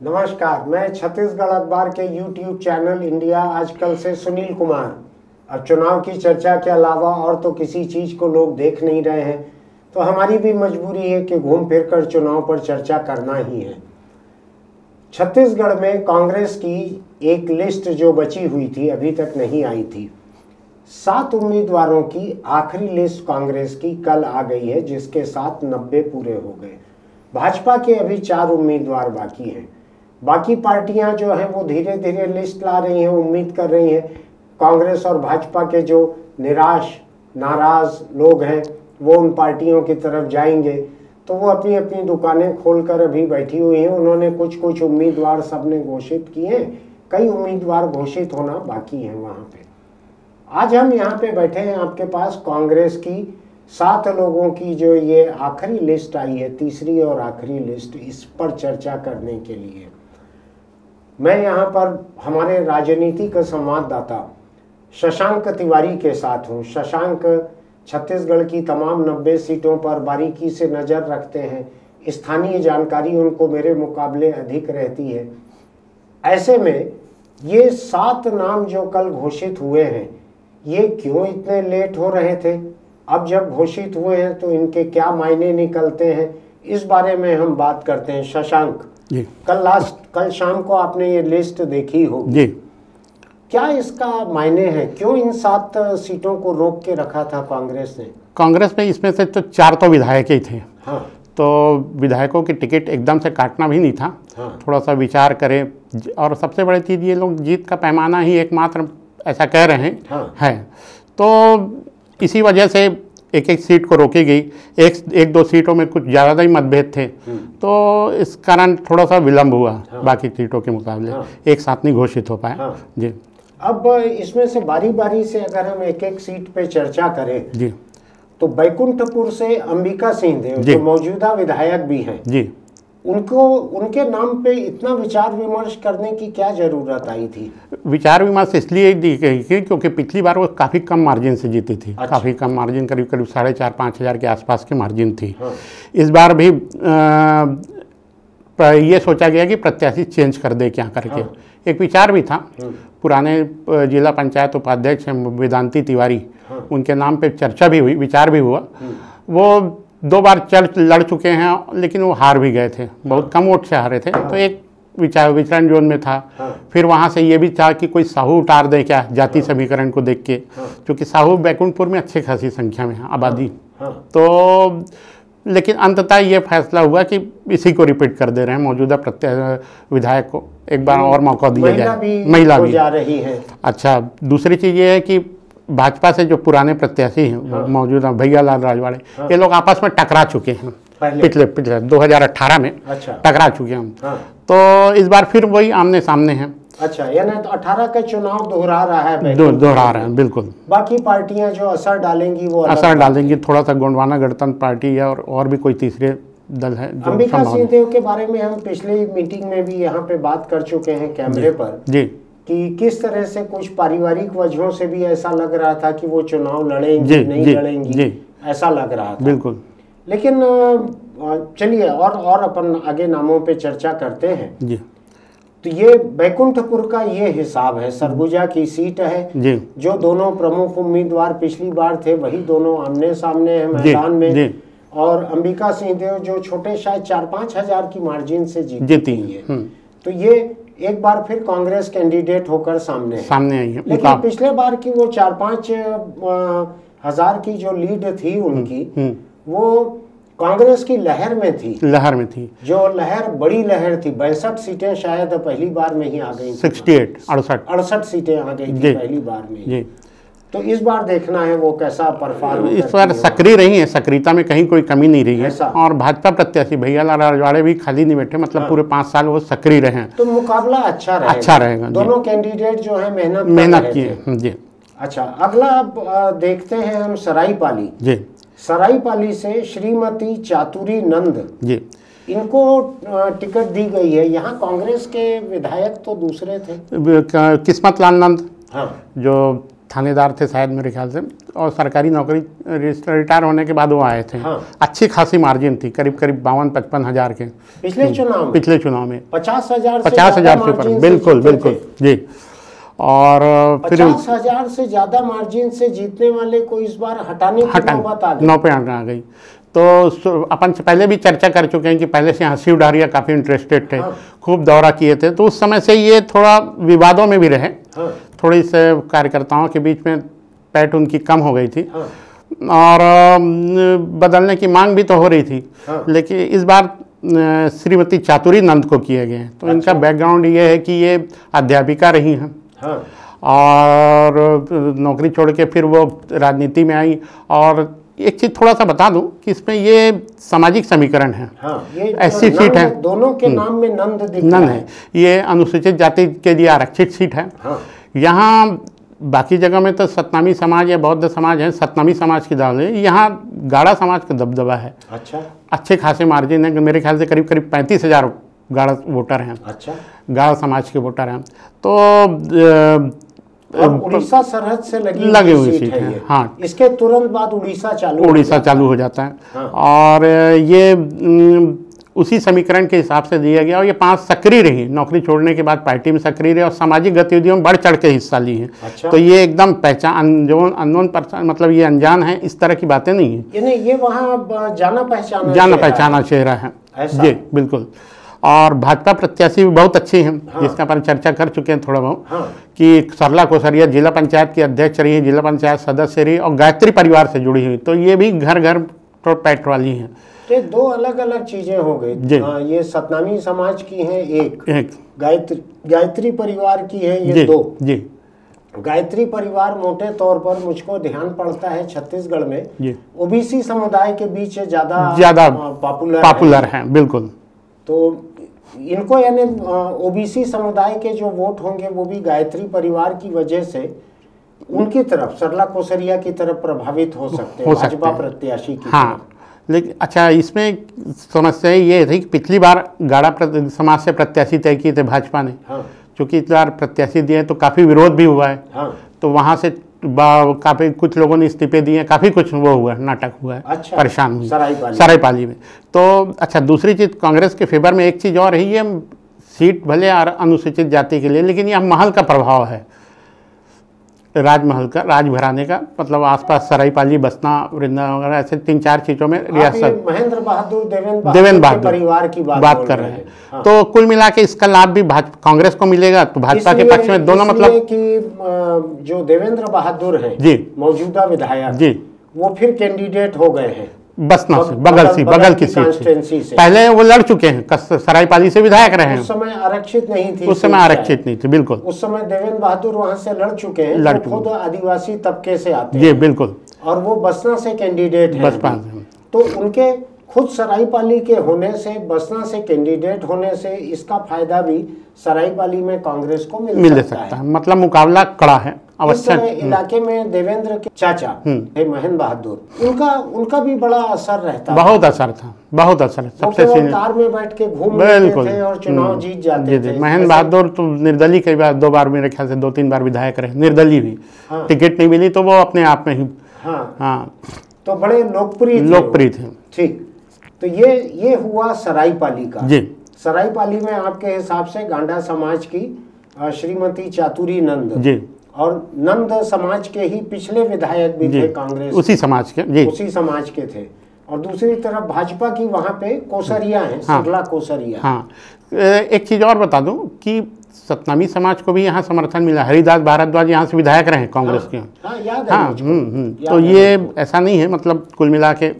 नमस्कार, मैं छत्तीसगढ़ अखबार के YouTube चैनल इंडिया आजकल से सुनील कुमार। अब चुनाव की चर्चा के अलावा और तो किसी चीज़ को लोग देख नहीं रहे हैं, तो हमारी भी मजबूरी है कि घूम फिर कर चुनाव पर चर्चा करना ही है। छत्तीसगढ़ में कांग्रेस की एक लिस्ट जो बची हुई थी अभी तक नहीं आई थी। 7 उम्मीदवारों की आखिरी लिस्ट कांग्रेस की कल आ गई है, जिसके साथ 90 पूरे हो गए। भाजपा के अभी 4 उम्मीदवार बाकी हैं। बाकी पार्टियां जो हैं वो धीरे धीरे लिस्ट ला रही हैं, उम्मीद कर रही हैं कांग्रेस और भाजपा के जो निराश नाराज लोग हैं वो उन पार्टियों की तरफ जाएंगे, तो वो अपनी अपनी दुकानें खोलकर अभी बैठी हुई हैं। उन्होंने कुछ उम्मीदवार सबने घोषित किए हैं, कई उम्मीदवार घोषित होना बाकी हैं वहाँ पे। आज हम यहाँ पे बैठे हैं आपके पास कांग्रेस की 7 लोगों की जो ये आखिरी लिस्ट आई है, तीसरी और आखिरी लिस्ट, इस पर चर्चा करने के लिए मैं यहाँ पर हमारे राजनीति का संवाददाता शशांक तिवारी के साथ हूँ। शशांक छत्तीसगढ़ की तमाम 90 सीटों पर बारीकी से नज़र रखते हैं, स्थानीय जानकारी उनको मेरे मुकाबले अधिक रहती है। ऐसे में ये 7 नाम जो कल घोषित हुए हैं, ये क्यों इतने लेट हो रहे थे? अब जब घोषित हुए हैं तो इनके क्या मायने निकलते हैं, इस बारे में हम बात करते हैं। शशांक जी, कल शाम को आपने ये लिस्ट देखी होगी जी। क्या इसका मायने है? क्यों इन 7 सीटों को रोक के रखा था कांग्रेस ने? कांग्रेस में इसमें से तो 4 तो विधायक ही थे। हाँ। तो विधायकों की टिकट एकदम से काटना भी नहीं था। हाँ। थोड़ा सा विचार करें, और सबसे बड़ी चीज़ ये लोग जीत का पैमाना ही एकमात्र ऐसा कह रहे हैं। हाँ। है तो इसी वजह से एक एक सीट को रोकी गई। एक दो सीटों में कुछ ज़्यादा ही मतभेद थे, तो इस कारण थोड़ा सा विलम्ब हुआ। हाँ। बाकी सीटों के मुकाबले एक साथ नहीं घोषित हो पाए। हाँ। जी। अब इसमें से बारी बारी से अगर हम एक एक सीट पे चर्चा करें जी, तो बैकुंठपुर से अंबिका सिंह देव जो मौजूदा विधायक भी हैं जी, उनके नाम पे इतना विचार विमर्श करने की क्या जरूरत आई थी? विचार विमर्श इसलिए क्योंकि पिछली बार वो काफ़ी कम मार्जिन से जीती थी। अच्छा। काफ़ी कम मार्जिन, करीब 4,500-5,000 के आसपास की मार्जिन थी। हाँ। इस बार भी ये सोचा गया कि प्रत्याशी चेंज कर दे क्या करके। हाँ। एक विचार भी था। पुराने जिला पंचायत उपाध्यक्ष वेदांती तिवारी, उनके नाम पे चर्चा भी हुई, विचार भी हुआ। वो 2 बार लड़ चुके हैं, लेकिन वो हार भी गए थे, बहुत कम वोट से हारे थे। तो एक विचरण जोन में था। फिर वहाँ से ये भी था कि कोई साहू उतार दे क्या, जाति समीकरण को देख के, क्योंकि साहू बैकुंठपुर में अच्छी खासी संख्या में है आबादी। तो लेकिन अंततः ये फैसला हुआ कि इसी को रिपीट कर दे रहे हैं, मौजूदा विधायक को एक बार और मौका दिया जाए। महिला भी जा रही है। अच्छा, दूसरी चीज़ ये है कि भाजपा से जो पुराने प्रत्याशी हैं, मौजूदा भैयालाल राजवाड़े, ये लोग आपस में टकरा चुके हैं पिछले 2018 में। अच्छा। टकरा चुके हैं। तो इस बार फिर वही आमने सामने हैं। अच्छा, यानी तो 18 का चुनाव दोहरा रहा है। दोहरा रहे हैं, बिल्कुल। बाकी पार्टियां जो असर डालेंगी वो असर डालेंगी। थोड़ा सा गोंडवाना गणतंत्र पार्टी है और भी कोई तीसरे दल है। अंबिका सिंह देव के बारे में हम पिछली मीटिंग में भी यहाँ पे बात कर चुके हैं कैमरे पर जी, कि किस तरह से कुछ पारिवारिक वजहों से भी ऐसा लग रहा था कि वो चुनाव लड़ेंगी नहीं लड़ेंगी, ऐसा लग रहा था। बिल्कुल। लेकिन चलिए और अपन आगे नामों पे चर्चा करते हैं जी। तो ये बैकुंठपुर का ये हिसाब है, सरगुजा की सीट है जी। जो दोनों प्रमुख उम्मीदवार पिछली बार थे वही दोनों आमने सामने हैं मैदान में। जी। और अंबिका सिंह देव जो छोटे शायद 4-5 हजार की मार्जिन से जीती है, तो ये एक बार फिर कांग्रेस कैंडिडेट होकर सामने आई है। लेकिन पिछले बार की वो 4-5 हजार की जो लीड थी उनकी, वो कांग्रेस की लहर में थी। जो लहर बड़ी लहर थी, 62 सीटें शायद पहली बार में ही आ गई। 68 सीटें आ गई थी पहली बार में जी। तो इस बार देखना है वो कैसा परफॉर्म। इस बार सक्रिय रही है, सक्रियता में कहीं कोई कमी नहीं रही है। और भाजपा प्रत्याशी भैयालाल राजवाड़े भी खाली नहीं बैठे, मतलब पूरे 5 साल वो सक्रिय रहे हैं। तो मुकाबला अच्छा रहेगा। दोनों कैंडिडेट जो है मेहनत किए जी। अच्छा, अगला अब देखते हैं हम सराईपाली जी। सराईपाली से श्रीमती चातुरी नंद जी, इनको टिकट दी गई है। यहाँ कांग्रेस के विधायक तो दूसरे थे, किस्मत लाल नंद। हाँ। जो थानेदार थे शायद मेरे ख्याल से, और सरकारी नौकरी रिटायर होने के बाद वो आए थे। हाँ। अच्छी खासी मार्जिन थी, करीब करीब 52-55 हज़ार के पिछले चुनाव में 50,000 से ऊपर। बिल्कुल बिल्कुल जी। और फिर 50,000 से ज़्यादा मार्जिन से जीतने वाले को इस बार हटाने की नौबत आ गई। 9 पे आ गई। तो अपन से पहले भी चर्चा कर चुके हैं कि पहले से यहाँ शिव डहरिया काफ़ी इंटरेस्टेड थे। हाँ। खूब दौरा किए थे, तो उस समय से ये थोड़ा विवादों में भी रहे। हाँ। थोड़ी से कार्यकर्ताओं के बीच में पैठ उनकी कम हो गई थी। हाँ। और बदलने की मांग भी तो हो रही थी। हाँ। लेकिन इस बार श्रीमती चातुरी नंद को किए गए हैं। तो अच्छा। इनका बैकग्राउंड ये है कि ये अध्यापिका रही हैं। हाँ। और नौकरी छोड़ के फिर वो राजनीति में आई। और एक चीज़ थोड़ा सा बता दूं कि इसमें ये सामाजिक समीकरण है। हाँ, ये ऐसी सीट है, दोनों के नाम में नंद है। ये अनुसूचित जाति के लिए आरक्षित सीट है। हाँ। यहाँ बाकी जगह में तो सतनामी समाज या बौद्ध समाज है, सतनामी समाज की दाल है। यहाँ गाड़ा समाज का दबदबा है। अच्छा। अच्छे खासे मार्जिन है, मेरे ख्याल से करीब करीब 35,000 गाड़ा वोटर हैं। अच्छा। गाड़ा समाज के वोटर हैं। तो उड़ीसा सरहद से लगी हुई सीट है। हाँ। इसके तुरंत बाद उड़ीसा चालू हो जाता है। हाँ। और ये उसी समीकरण के हिसाब से दिया गया। और ये 5 सक्रिय रही, नौकरी छोड़ने के बाद पार्टी में सक्रिय रही और सामाजिक गतिविधियों में बढ़ चढ़ के हिस्सा ली है। अच्छा। तो ये एकदम अननोन पर्सन, मतलब ये अनजान है, इस तरह की बातें नहीं है। ये वहाँ जाना पहचाना चेहरा है जी, बिल्कुल। और भाजपा प्रत्याशी भी बहुत अच्छी हैं। हाँ। जिसका अपन चर्चा कर चुके हैं थोड़ा बहुत। हाँ। कि सरला कोसरिया जिला पंचायत की अध्यक्ष रही, जिला पंचायत सदस्य रही और गायत्री परिवार से जुड़ी हुई। तो ये भी घर घर तो पैठ वाली हैं। तो 2 अलग अलग चीजें हो गई। ये सतनामी समाज की हैं एक गायत्री परिवार की है ये 2 जी। गायत्री परिवार मोटे तौर पर मुझको ध्यान पड़ता है छत्तीसगढ़ में ओबीसी समुदाय के बीच ज्यादा पॉपुलर है। बिल्कुल। तो इनको यानी ओबीसी समुदाय के जो वोट होंगे वो भी गायत्री परिवार की वजह से उनकी तरफ, सरला कोसरिया की तरफ प्रभावित हो सकते हैं, भाजपा प्रत्याशी की। हाँ। लेकिन अच्छा, इसमें समस्या ये थी कि पिछली बार गाड़ा समाज से प्रत्याशी तय किए थे भाजपा ने। हाँ। चूँकि इस बार प्रत्याशी दिए तो काफ़ी विरोध भी हुआ है। हाँ। तो वहाँ से काफ़ी कुछ लोगों ने इस्तीफे दिए, काफ़ी कुछ वो हुआ है, नाटक हुआ है। अच्छा। परेशान हुई सरायपाली में। तो अच्छा, दूसरी चीज़ कांग्रेस के फेवर में एक चीज़ और है, ये सीट भले अनुसूचित जाति के लिए, लेकिन यह महल का प्रभाव है, राजमहल का, राजघराने का। मतलब आसपास सरायपाली, बसना, वृंदावन वगैरह ऐसे 3-4 चीज़ों में रियासत। महेंद्र बहादुर देवेंद्र बहादुर परिवार की बात कर रहे हैं। हाँ। तो कुल मिला के इसका लाभ भी कांग्रेस को मिलेगा। तो भाजपा के पक्ष में दोनों, मतलब कि जो देवेंद्र बहादुर हैं जी, मौजूदा विधायक जी, वो फिर कैंडिडेट हो गए हैं बसना से, बगल की सीट से। पहले वो लड़ चुके हैं, सरायपाली से विधायक रहे हैं। उस समय आरक्षित नहीं थी। उस समय आरक्षित नहीं थी, बिल्कुल। उस समय देवेंद्र बहादुर वहां से लड़ चुके हैं, खुद आदिवासी तबके से आते हैं जी, बिल्कुल। और वो बसना से कैंडिडेट हैं। तो उनके खुद सरायपाली के होने से, बसना से कैंडिडेट होने से इसका फायदा भी सरायपाली में कांग्रेस को मिल सकता है। मतलब मुकाबला कड़ा है अवश्य। इलाके में देवेंद्र के चाचा महेंद्र बहादुर, उनका भी बड़ा असर रहता है। बहुत असर था, बहुत असर। सबसे कार में बैठ के घूम रहे थे और चुनाव जीत जाते थे। महेंद्र बहादुर तो निर्दलीय कई बार, 2 बार मेरे ख्याल से 2-3 बार विधायक रहे, निर्दलीय भी। हाँ। टिकट नहीं मिली तो वो अपने आप में ही। हाँ। तो बड़े लोकप्रिय थे। ठीक। तो ये हुआ सरायपाली का जी। सरायपाली में आपके हिसाब से गांडा समाज की श्रीमती चातुरी नंद जी, और नंद समाज के ही पिछले विधायक भी थे कांग्रेस, उसी समाज के जी, उसी समाज के थे। और दूसरी तरफ भाजपा की वहाँ पे कोसरिया है। हाँ। सरला कोसरिया। हाँ। एक चीज़ और बता दूं कि सतनामी समाज को भी यहाँ समर्थन मिला। हरिदास भारद्वाज यहाँ से विधायक रहे कांग्रेस के। हाँ, याद है। हाँ। तो ये ऐसा नहीं है, मतलब कुल मिला के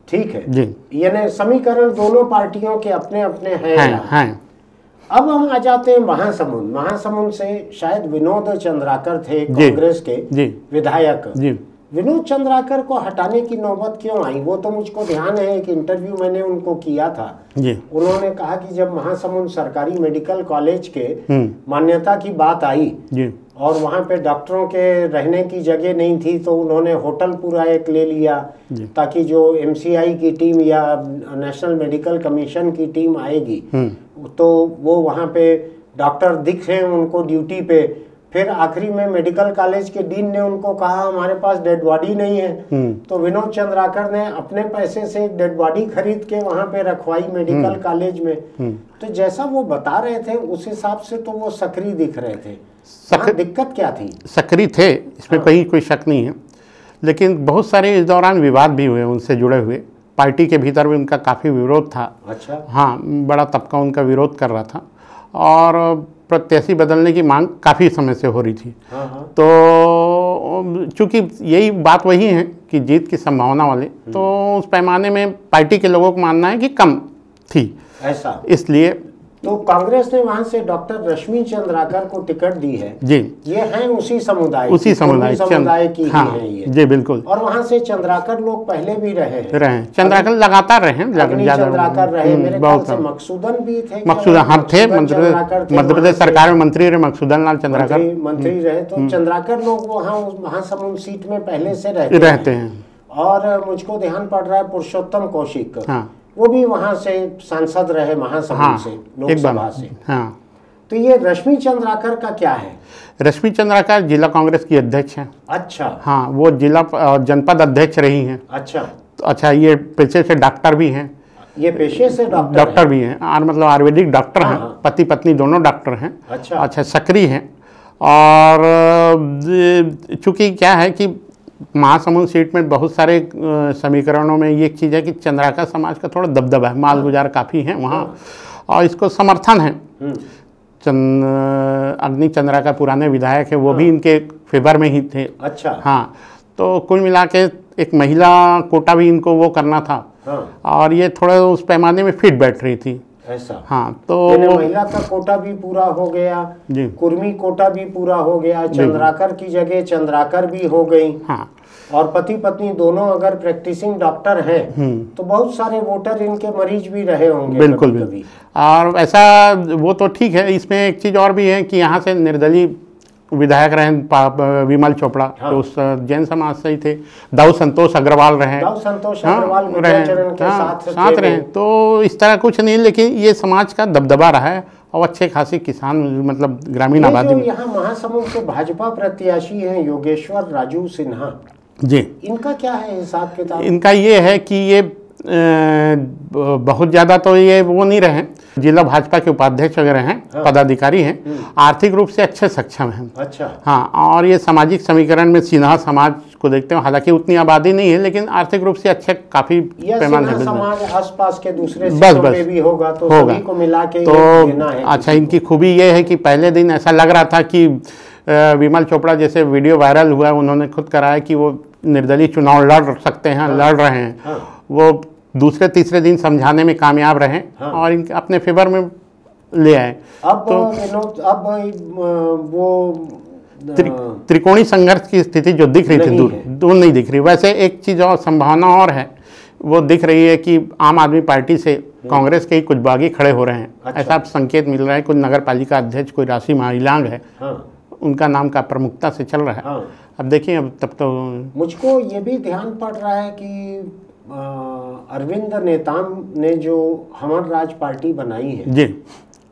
ठीक है जी। यानी समीकरण दोनों पार्टियों के अपने अपने हैं। अब हम आ जाते हैं महासमुंद से शायद विनोद चंद्राकर थे कांग्रेस के विधायक जी। विनोद चंद्राकर को हटाने की नौबत क्यों आई? वो तो मुझको ध्यान है, एक इंटरव्यू मैंने उनको किया था जी। उन्होंने कहा कि जब महासमुंद सरकारी मेडिकल कॉलेज के मान्यता की बात आई जी, और वहाँ पे डॉक्टरों के रहने की जगह नहीं थी, तो उन्होंने होटल पूरा एक ले लिया ताकि जो MCI की टीम या नेशनल मेडिकल कमीशन की टीम आएगी तो वो वहाँ पे डॉक्टर दिख रहे हैं उनको ड्यूटी पे, फिर आखिरी में मेडिकल कॉलेज के डीन ने उनको कहा हमारे पास डेड बॉडी नहीं है, तो विनोद चंद्राकर ने अपने पैसे से डेड बॉडी खरीद के वहां पे रखवाई मेडिकल कॉलेज में। तो जैसा वो बता रहे थे उस हिसाब से तो वो सक्रिय दिख रहे थे। दिक्कत क्या थी? सक्रिय थे, इसमें कोई शक नहीं है, लेकिन बहुत सारे इस दौरान विवाद भी हुए उनसे जुड़े हुए। पार्टी के भीतर भी उनका काफ़ी विरोध था। अच्छा। हाँ, बड़ा तबका उनका विरोध कर रहा था और प्रत्याशी बदलने की मांग काफ़ी समय से हो रही थी। तो चूंकि यही बात वही है कि जीत की संभावना वाले, तो उस पैमाने में पार्टी के लोगों को मानना है कि कम थी, ऐसा इसलिए तो कांग्रेस ने वहां से डॉक्टर रश्मि चंद्राकर को टिकट दी है। जी, ये हैं उसी समुदाय की हाँ, है ये। जी बिल्कुल। और वहां से चंद्राकर लोग पहले भी रहे चंद्राकर लगातार रहे, चंद्राकर रहे, मेरे ख्याल से मकसूदन भी थे। मकसूदन हाँ थे, मध्य प्रदेश सरकार में मंत्री रहे मकसूदन लाल चंद्राकर, मंत्री रहे। तो चंद्राकर लोग वहाँ महासमुंद सीट में पहले से रहते हैं। और मुझको ध्यान पड़ रहा है पुरुषोत्तम कौशिक, वो भी वहां से सांसद रहे महासमुंद से, लोकसभा से। हाँ। तो ये रश्मि चंद्राकर का क्या है? रश्मि चंद्राकर जिला कांग्रेस की अध्यक्ष हैं। अच्छा। हाँ, वो जिला जनपद अध्यक्ष रही हैं। अच्छा। तो अच्छा, ये पेशे से डॉक्टर भी हैं। ये पेशे से डॉक्टर भी हैं, और मतलब आयुर्वेदिक डॉक्टर हैं, पति पत्नी दोनों डॉक्टर हैं। अच्छा, सक्रिय हैं। और चूंकि क्या है कि महासमुंद सीट में बहुत सारे समीकरणों में ये एक चीज़ है कि चंद्राकर समाज का थोड़ा दबदबा है, माल गुजार काफ़ी है वहाँ, और इसको समर्थन है। अग्नि चंद्राकर पुराने विधायक है, वो भी इनके फेवर में ही थे। अच्छा। हाँ, तो कुल मिला के एक महिला कोटा भी इनको वो करना था। और ये थोड़ा उस पैमाने में फिट बैठ रही थी। ऐसा। हाँ, तो महिला का कोटा भी पूरा हो गया, कुर्मी कोटा भी पूरा हो गया, चंद्राकर की जगह चंद्राकर भी हो गई। हाँ। और पति पत्नी दोनों अगर प्रैक्टिसिंग डॉक्टर हैं तो बहुत सारे वोटर इनके मरीज भी रहे होंगे। बिल्कुल भी। और ऐसा वो तो ठीक है, इसमें एक चीज़ और भी है कि यहाँ से निर्दलीय विधायक रहे विमल चोपड़ा, तो उस जैन समाज से ही थे। दाऊ संतोष अग्रवाल रहे, साथ रहे। तो इस तरह कुछ नहीं, लेकिन ये समाज का दबदबा रहा है और अच्छे खासी किसान, मतलब ग्रामीण आबादी में। यहाँ महासमुंद के भाजपा प्रत्याशी हैं योगेश्वर राजू सिन्हा जी, इनका क्या है हिसाब किताब? इनका ये है कि ये बहुत ज़्यादा तो ये वो नहीं रहे, जिला भाजपा के उपाध्यक्ष वगैरह हैं, पदाधिकारी हैं, आर्थिक रूप से अच्छे सक्षम हैं। अच्छा। हाँ, और ये सामाजिक समीकरण में सिन्हा समाज को देखते हैं, हालांकि उतनी आबादी नहीं है, लेकिन आर्थिक रूप से अच्छे काफ़ी पैमाने से समाज आसपास के दूसरे बस भी होगा, तो सभी को मिला के तो अच्छा, इनकी खूबी ये है कि पहले दिन ऐसा लग रहा था कि विमल चोपड़ा जैसे वीडियो वायरल हुआ, उन्होंने खुद कराया कि वो निर्दलीय चुनाव लड़ सकते हैं, लड़ रहे हैं। वो दूसरे तीसरे दिन समझाने में कामयाब रहे और इनके अपने फेवर में ले आए। अब तो वो त्रिकोणी संघर्ष की स्थिति जो दिख रही थी दूर नहीं दिख रही। वैसे एक चीज़ और संभावना और है, वो दिख रही है कि आम आदमी पार्टी से कांग्रेस के ही कुछ बागी खड़े हो रहे हैं। अच्छा। ऐसा संकेत मिल रहा है। कुछ नगर पालिका अध्यक्ष, कोई राशि माइलांग है, उनका नाम का प्रमुखता से चल रहा है। अब देखिए, अब तब तो मुझको ये भी ध्यान पड़ रहा है कि अरविंद नेताम ने जो हमर राज पार्टी बनाई है जी,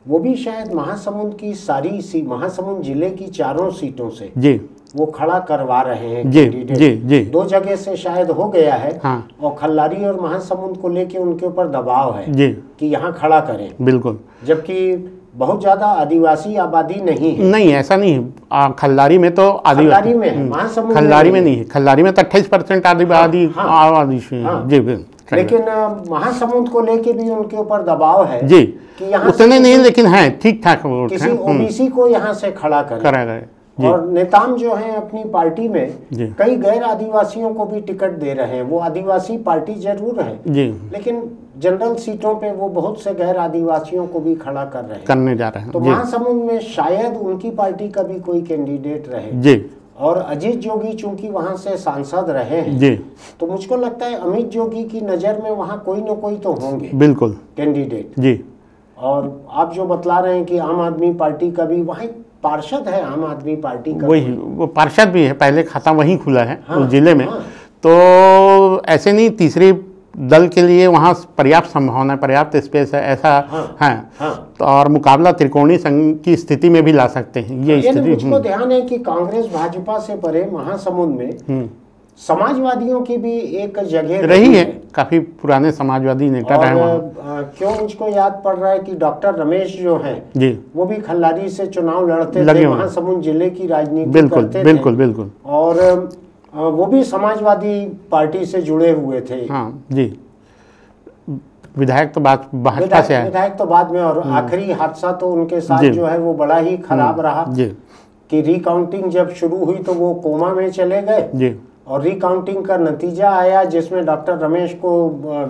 वो भी शायद महासमुंद की महासमुंद जिले की 4 सीटों से जी वो खड़ा करवा रहे हैं। जी जी जी 2 जगह से शायद हो गया है। हाँ। और खल्लारी और महासमुंद को लेके उनके ऊपर दबाव है जी कि यहाँ खड़ा करें। बिल्कुल। जबकि बहुत ज्यादा आदिवासी आबादी नहीं है। नहीं, ऐसा नहीं है। खल्लारी में तो खल्लारी में है, महासमुंद खल्लारी में नहीं है। खल्लारी में तो 28% आबादी जी। लेकिन महासमुंद को लेके भी उनके ऊपर दबाव है जी कि यहाँ उतने नहीं, लेकिन है ठीक ठाक। किसी ओबीसी को यहाँ से खड़ा करा गए। और नेताम जो हैं अपनी पार्टी में कई गैर आदिवासियों को भी टिकट दे रहे हैं। वो आदिवासी पार्टी जरूर है जी, लेकिन जनरल सीटों पे वो बहुत से गैर आदिवासियों को भी खड़ा कर रहे हैं, करने जा रहे हैं। तो महासमुंद में शायद उनकी पार्टी का भी कोई कैंडिडेट रहे जी। और अजीत जोगी चूंकि वहां से सांसद रहे हैं जी, तो मुझको लगता है अमित जोगी की नजर में वहां कोई न कोई तो होंगे बिल्कुल कैंडिडेट जी। और आप जो बतला रहे हैं कि आम आदमी पार्टी का भी वहीं पार्षद है, आम आदमी पार्टी का वही वो पार्षद भी है, पहले खाता वहीं खुला है उस जिले में। हाँ। तो ऐसे नहीं, तीसरी दल के लिए वहाँ पर्याप्त संभावना, पर्याप्त स्पेस है, ऐसा है। तो और मुकाबला त्रिकोणीय संघ की स्थिति में भी ला सकते हैं ये स्थिति। मुझको ध्यान है कि कांग्रेस भाजपा से परे महासमुंद में समाजवादियों की भी एक जगह रही है, काफी पुराने समाजवादी नेता रहे वहाँ। क्यों मुझको याद पड़ रहा है कि डॉक्टर रमेश जो हैं जी, वो भी खल्लारी से चुनाव लड़ते थे, महासमुंद जिले की राजनीति बिल्कुल करते बिल्कुल थे। बिल्कुल। और वो भी समाजवादी पार्टी से जुड़े हुए थे। हाँ जी, विधायक तो बात भाजपा से है। विधायक तो बाद में, और आखिरी हादसा तो उनके साथ जो है वो बड़ा ही खराब रहा कि रिकाउंटिंग जब शुरू हुई तो वो कोमा में चले गए और रिकाउंटिंग का नतीजा आया जिसमें डॉक्टर रमेश को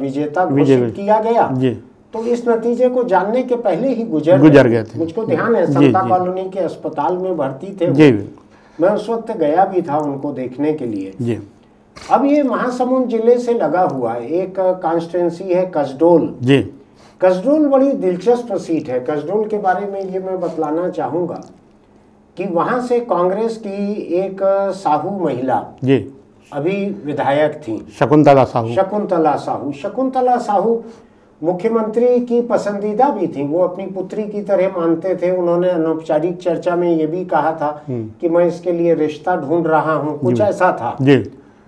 विजेता घोषित किया गया। तो इस नतीजे को जानने के पहले ही गुजर गए थे। मुझको ध्यान है, समता कॉलोनी के अस्पताल में भर्ती थे वो। मैं उस वक्त गया भी था उनको देखने के लिए। अब ये महासमुंद जिले से लगा हुआ एक कॉन्स्टिट्यूंसी है कसडोल। कसडोल बड़ी दिलचस्प सीट है। कसडोल के बारे में ये मैं बतलाना चाहूँगा कि वहाँ से कांग्रेस की एक साहू महिला अभी विधायक थी, शकुंतला साहू। शकुंतला साहू मुख्यमंत्री की पसंदीदा भी थी, वो अपनी पुत्री की तरह मानते थे। उन्होंने अनौपचारिक चर्चा में ये भी कहा था कि मैं इसके लिए रिश्ता ढूंढ रहा हूँ, कुछ ऐसा था।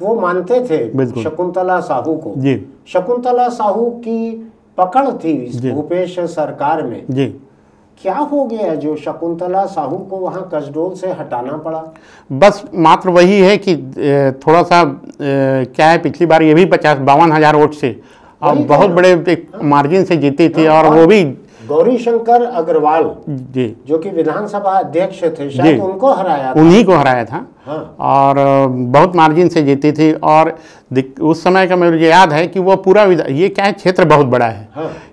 वो मानते थे शकुंतला साहू को। शकुंतला साहू की पकड़ थी भूपेश सरकार में। क्या हो गया जो शकुंतला साहू को वहां कसडोल से हटाना पड़ा? बस मात्र वही है कि थोड़ा सा क्या है, पिछली बार ये भी 52,000 वोट से और बहुत बड़े मार्जिन से जीती थी। और वो भी गौरीशंकर अग्रवाल जी, जो कि विधानसभा अध्यक्ष थे, शायद उनको हराया था। उन्हीं को हराया था। और बहुत मार्जिन से जीती थी। और उस समय का मुझे याद है कि वो पूरा ये क्या है, क्षेत्र बहुत बड़ा है।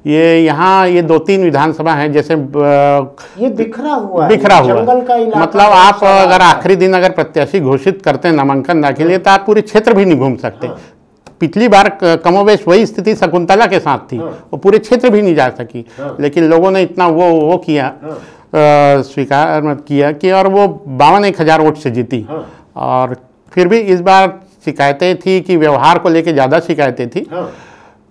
ये यहाँ ये 2-3 विधानसभा है, जैसे ये बिखरा हुआ जंगल का इलाका। मतलब आप अगर आखिरी दिन अगर प्रत्याशी घोषित करते हैं नामांकन दाखिले, तो आप पूरे क्षेत्र भी नहीं घूम सकते। पिछली बार कमोवेश वही स्थिति शकुंतला के साथ थी, वो पूरे क्षेत्र भी नहीं जा सकी। लेकिन लोगों ने इतना वो किया, स्वीकार मत किया कि, और वो 52,000 वोट से जीती। और फिर भी इस बार शिकायतें थी कि व्यवहार को लेके ज़्यादा शिकायतें थी।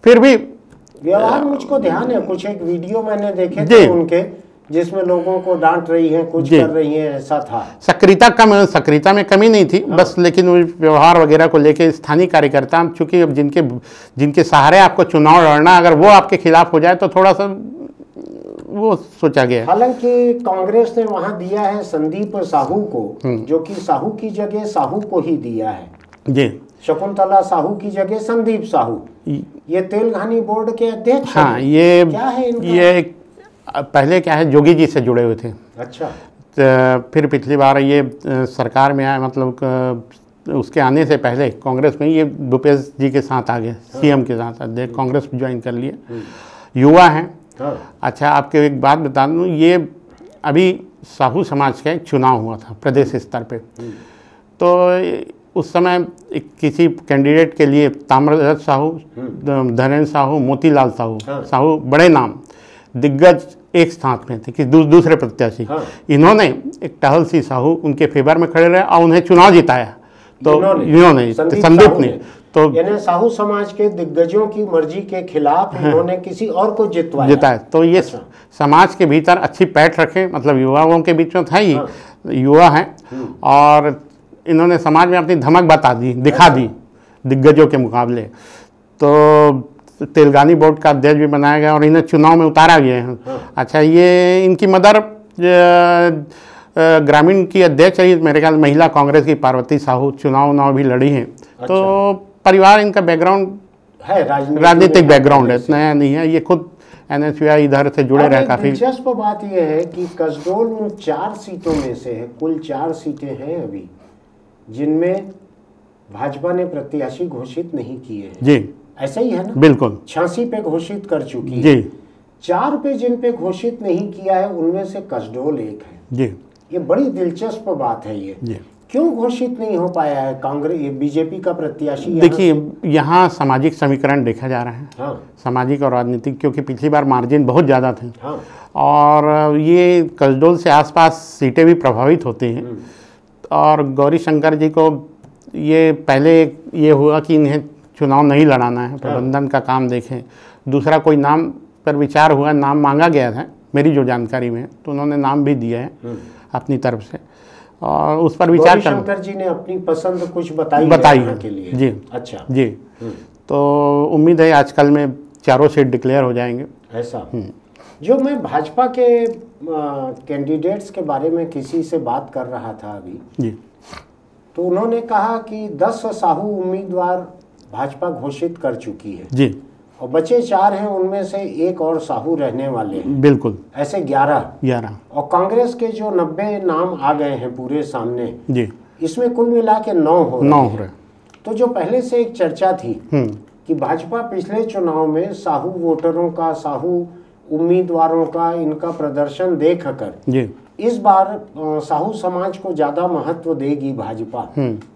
फिर भी व्यवहार मुझको ध्यान है, कुछ एक वीडियो मैंने देखे थे उनके जिसमें लोगों को डांट रही हैं, कुछ कर रही हैं, ऐसा था। सक्रियता में कमी नहीं थी बस, लेकिन व्यवहार वगैरह को लेके स्थानीय कार्यकर्ता, चूंकि अब जिनके सहारे आपको चुनाव लड़ना, अगर वो आपके खिलाफ हो जाए तो थोड़ा सा वो सोचा गया। हालांकि कांग्रेस ने वहां दिया है संदीप साहू को, जो कि साहू की जगह साहू को ही दिया है जी। शकुंतला साहू की जगह संदीप साहू, ये तेलंगानी बोर्ड के अध्यक्ष। हाँ, ये क्या है इनका? ये पहले क्या है, जोगी जी से जुड़े हुए थे। अच्छा। तो फिर पिछली बार ये सरकार में आया, मतलब उसके आने से पहले कांग्रेस में ये भूपेश जी के साथ आ गए, सीएम के साथ कांग्रेस ज्वाइन कर लिए। युवा हैं। अच्छा, आपको एक बात बता दूँ, ये अभी साहू समाज का एक चुनाव हुआ था प्रदेश स्तर पे। तो उस समय किसी कैंडिडेट के लिए ताम्रध्वज साहू, धनेन्द्र साहू, मोतीलाल साहू बड़े नाम दिग्गज एक साथ में थे कि दूसरे प्रत्याशी। इन्होंने एक टहल सिंह साहू उनके फेवर में खड़े रहे और उन्हें चुनाव जिताया। तो इन्होंने संदीप ने तो यानी साहू समाज के दिग्गजों की मर्जी के खिलाफ इन्होंने किसी और को जिताया। तो ये समाज के भीतर अच्छी पैठ रखे, मतलब युवाओं के बीच में था ही, युवा हैं और इन्होंने समाज में अपनी धमक दिखा दी दिग्गजों के मुकाबले। तो तेलंगानी बोर्ड का अध्यक्ष भी बनाया गया और इन्हें चुनाव में उतारा गया है। अच्छा, ये इनकी मदर ग्रामीण की अध्यक्ष है मेरे ख्याल, महिला कांग्रेस की पार्वती साहू, चुनाव भी लड़ी हैं। अच्छा। तो परिवार इनका बैकग्राउंड है, राजनीतिक बैकग्राउंड है, नया नहीं है। ये खुद NSUI इधर से जुड़े रहे काफ़ी। दिलचस्प बात यह है कि कसडोल में 4 सीटों में से है, कुल 4 सीटें हैं अभी जिनमें भाजपा ने प्रत्याशी घोषित नहीं किए हैं जी। ऐसा ही है ना? बिल्कुल। 86 पे घोषित कर चुकी जी। है। 4 पे जिन पे घोषित नहीं किया है उनमें से कसडोल एक है जी। ये बड़ी दिलचस्प बात है। ये जी। क्यों घोषित नहीं हो पाया है कांग्रेस बीजेपी का प्रत्याशी? देखिए, यहाँ सामाजिक समीकरण देखा जा रहा है। हाँ। सामाजिक और राजनीतिक, क्योंकि पिछली बार मार्जिन बहुत ज़्यादा थे। हाँ। और ये कसडोल से आसपास सीटें भी प्रभावित होती हैं। और गौरी शंकर जी को ये पहले ये हुआ कि इन्हें चुनाव नहीं लड़ाना है, प्रबंधन का काम देखें। दूसरा कोई नाम पर विचार हुआ, नाम मांगा गया था मेरी जो जानकारी में, तो उन्होंने नाम भी दिया है अपनी तरफ से और उस पर विचार कर। शंकर जी ने अपनी पसंद कुछ बताई के लिए। जी अच्छा जी। तो उम्मीद है आजकल में चारों सीट डिक्लेयर हो जाएंगे। ऐसा जो मैं भाजपा के कैंडिडेट्स के बारे में किसी से बात कर रहा था अभी जी, तो उन्होंने कहा कि 10 साहू उम्मीदवार भाजपा घोषित कर चुकी है जी, और बचे 4 हैं, उनमें से एक और साहू रहने वाले हैं। बिल्कुल, ऐसे 11 और कांग्रेस के जो 90 नाम आ गए हैं पूरे सामने जी, इसमें कुल मिला के 9 हो रहे। तो जो पहले से एक चर्चा थी कि भाजपा पिछले चुनाव में साहू वोटरों का, साहू उम्मीदवारों का इनका प्रदर्शन देखकर जी, इस बार साहू समाज को ज्यादा महत्व देगी भाजपा,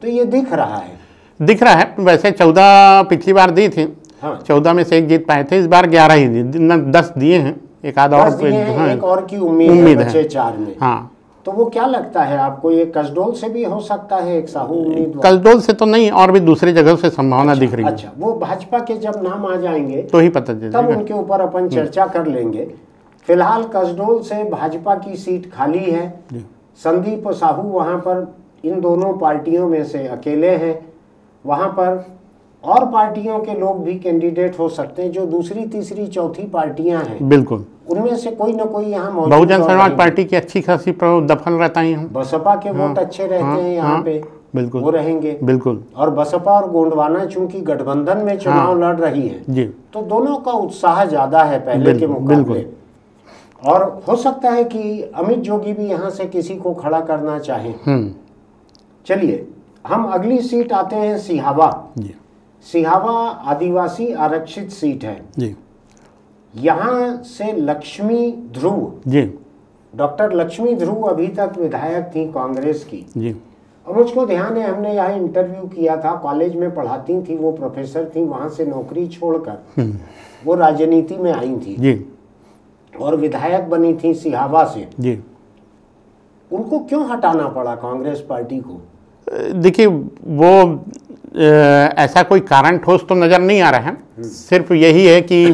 तो ये दिख रहा है। वैसे 14 पिछली बार दी थी, हाँ, 14 में से एक जीत पाए थे, इस बार 11 ही दी, 10 दिए हैं, एक आधा और एक और की उम्मीद है बचे 4 में। हाँ, तो वो क्या लगता है आपको, ये कसडोल से भी हो सकता है एक साहू उम्मीदवार? कसडोल से तो नहीं, और भी दूसरी जगह से संभावना दिख रही है। अच्छा, वो भाजपा के जब नाम आ जाएंगे तो ही पता चलेगा, तब उनके ऊपर अपन चर्चा कर लेंगे। फिलहाल कसडोल से भाजपा की सीट खाली है, संदीप साहू वहां पर इन दोनों पार्टियों में से अकेले हैं। वहां पर और पार्टियों के लोग भी कैंडिडेट हो सकते हैं, जो दूसरी तीसरी चौथी पार्टियां हैं, बिल्कुल, उनमें से कोई न कोई यहाँ मौजूद। बहुजन समाज पार्टी की अच्छी खासी दखल रहता है, बसपा के वोट अच्छे रहते हैं यहाँ पे, बिल्कुल वो रहेंगे, बिल्कुल। और बसपा और गोंडवाना चूंकि गठबंधन में चुनाव लड़ रही है जी, तो दोनों का उत्साह ज्यादा है पहले के मुकाबले। और हो सकता है कि अमित जोगी भी यहाँ से किसी को खड़ा करना चाहे। चलिए हम अगली सीट आते हैं, सिहावा जी। सिहावा आदिवासी आरक्षित सीट है जी। यहाँ से लक्ष्मी ध्रुव जी, डॉक्टर लक्ष्मी ध्रुव अभी तक विधायक थी कांग्रेस की जी। और मुझको ध्यान है, हमने यहाँ इंटरव्यू किया था, कॉलेज में पढ़ाती थी, वो प्रोफेसर थी, वहां से नौकरी छोड़कर वो राजनीति में आई थी जी, और विधायक बनी थी सिहावा से जी। उनको क्यों हटाना पड़ा कांग्रेस पार्टी को? देखिए, वो ऐसा कोई कारण ठोस तो नज़र नहीं आ रहा है, सिर्फ यही है कि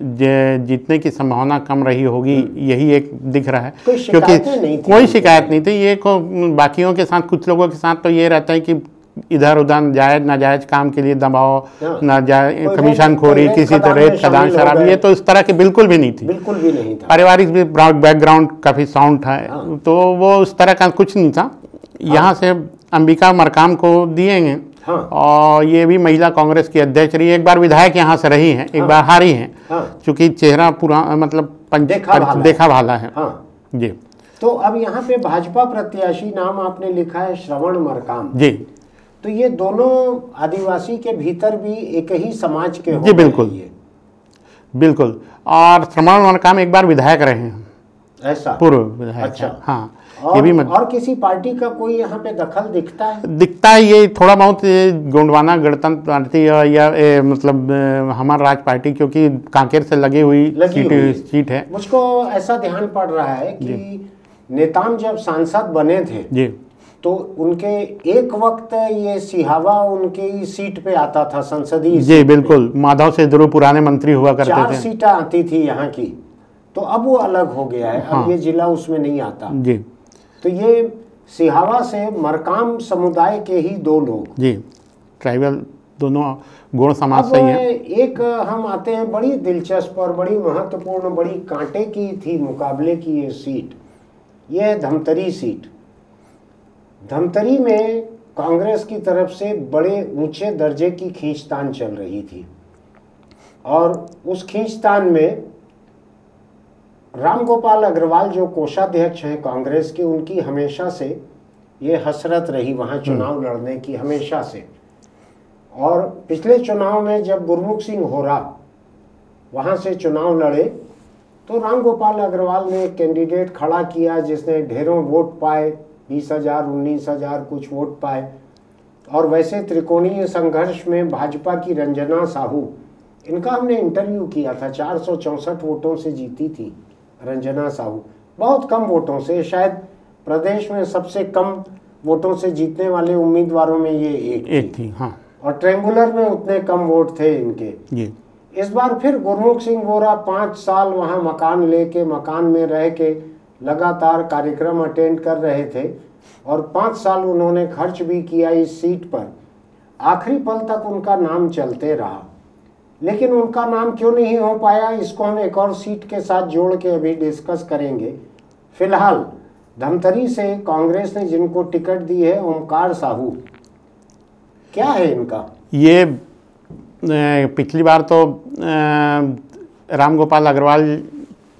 जीतने की संभावना कम रही होगी, यही एक दिख रहा है, क्योंकि कोई शिकायत नहीं थी। ये बाकियों के साथ, कुछ लोगों के साथ तो ये रहता है कि इधर उधर जायज नाजायज काम के लिए दबाव, नाजायज कमीशन खोरी, किसी तरह रेत खदान शराब, ये तो इस तरह की बिल्कुल भी नहीं थी, बिल्कुल भी नहीं था। पारिवारिक भी बैकग्राउंड काफ़ी साउंड था, तो वो उस तरह का कुछ नहीं था। यहाँ से अंबिका मरकाम को दिए हैं, हाँ। और ये भी महिला कांग्रेस की अध्यक्ष रही, एक बार विधायक यहाँ से रही हैं, एक बार हारी हैं, क्योंकि चेहरा पूरा मतलब देखा भाला है जी। तो अब यहाँ पे भाजपा प्रत्याशी नाम आपने लिखा है श्रवण मरकाम जी। तो ये दोनों आदिवासी के भीतर भी एक ही समाज के हो जी, बिल्कुल बिल्कुल। और श्रवण मरकाम एक बार विधायक रहे हैं, ऐसा पूर्व विधायक। अच्छा, हाँ। और किसी पार्टी का कोई यहाँ पे दखल दिखता है? ये थोड़ा बहुत गोंडवाना गणतंत्र पार्टी या मतलब हमारा राज पार्टी, क्योंकि कांकेर से लगी हुई सीट है। मुझको ऐसा ध्यान पड़ रहा है कि नेताम जब सांसद बने थे जी, तो उनके एक वक्त ये सिहावा उनकी सीट पे आता था, संसदीय जी, बिल्कुल। माधव से ध्रुव पुराने मंत्री हुआ करते थे, 4 सीटें आती थी यहाँ की। तो अब वो अलग हो गया है, अब ये जिला उसमें नहीं आता जी। तो ये सिहावा से मरकाम समुदाय के ही 2 लोग जी, ट्राइबल, दोनों गौड़ समाज से ही हैं। एक हम आते हैं, बड़ी दिलचस्प और बड़ी महत्वपूर्ण, बड़ी कांटे की थी मुकाबले की ये सीट, ये है धमतरी सीट। धमतरी में कांग्रेस की तरफ से बड़े ऊंचे दर्जे की खींचतान चल रही थी, और उस खींचतान में रामगोपाल अग्रवाल जो कोषाध्यक्ष हैं कांग्रेस के, उनकी हमेशा से ये हसरत रही वहाँ चुनाव लड़ने की, हमेशा से। और पिछले चुनाव में जब गुरमुख सिंह होरा वहाँ से चुनाव लड़े, तो रामगोपाल अग्रवाल ने एक कैंडिडेट खड़ा किया जिसने ढेरों वोट पाए, 20,000 19,000 कुछ वोट पाए। और वैसे त्रिकोणीय संघर्ष में भाजपा की रंजना साहू, इनका हमने इंटरव्यू किया था, 464 वोटों से जीती थी रंजना साहू, बहुत कम वोटों से, शायद प्रदेश में सबसे कम वोटों से जीतने वाले उम्मीदवारों में ये एक थी। हाँ। और ट्रेंगुलर में उतने कम वोट थे इनके। जी। इस बार फिर गुरमुख सिंह वोरा 5 साल वहाँ मकान लेके, मकान में रह के लगातार कार्यक्रम अटेंड कर रहे थे और 5 साल उन्होंने खर्च भी किया इस सीट पर। आखिरी पल तक उनका नाम चलते रहा, लेकिन उनका नाम क्यों नहीं हो पाया, इसको हम एक और सीट के साथ जोड़ के अभी डिस्कस करेंगे। फिलहाल धमतरी से कांग्रेस ने जिनको टिकट दी है, ओमकार साहू, क्या है इनका? ये पिछली बार तो राम गोपाल अग्रवाल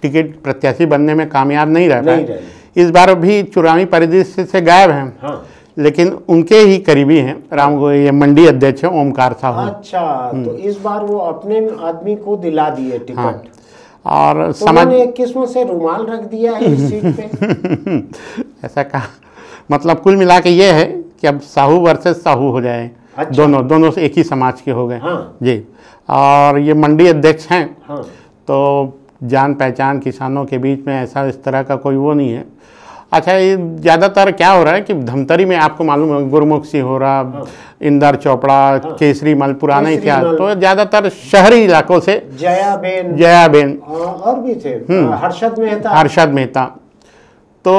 टिकट प्रत्याशी बनने में कामयाब नहीं रहे। इस बार भी चुनावी परिदृश्य से गायब हैं। हाँ। लेकिन उनके ही करीबी हैं, ये मंडी अध्यक्ष हैं ओमकार साहू। अच्छा, तो इस बार वो अपने आदमी को दिला दिए टिकट। हाँ। और तो समाज एक किस्म से रुमाल रख दिया है इस सीट पे। ऐसा कहा, मतलब कुल मिला के ये है कि अब साहू वर्सेस साहू हो जाए। अच्छा। दोनों से एक ही समाज के हो गए। हाँ। जी। और ये मंडी अध्यक्ष हैं। हाँ। तो जान पहचान किसानों के बीच में ऐसा इस तरह का कोई वो नहीं है। अच्छा, ये ज़्यादातर क्या हो रहा है कि धमतरी में आपको मालूम है गुरमुख सिंह हो रहा, हाँ। इंदर चोपड़ा, हाँ। केसरी मल, पुराना इतिहास, तो ज़्यादातर शहरी इलाकों से जयाबेन और भी थे, हर्षद मेहता। तो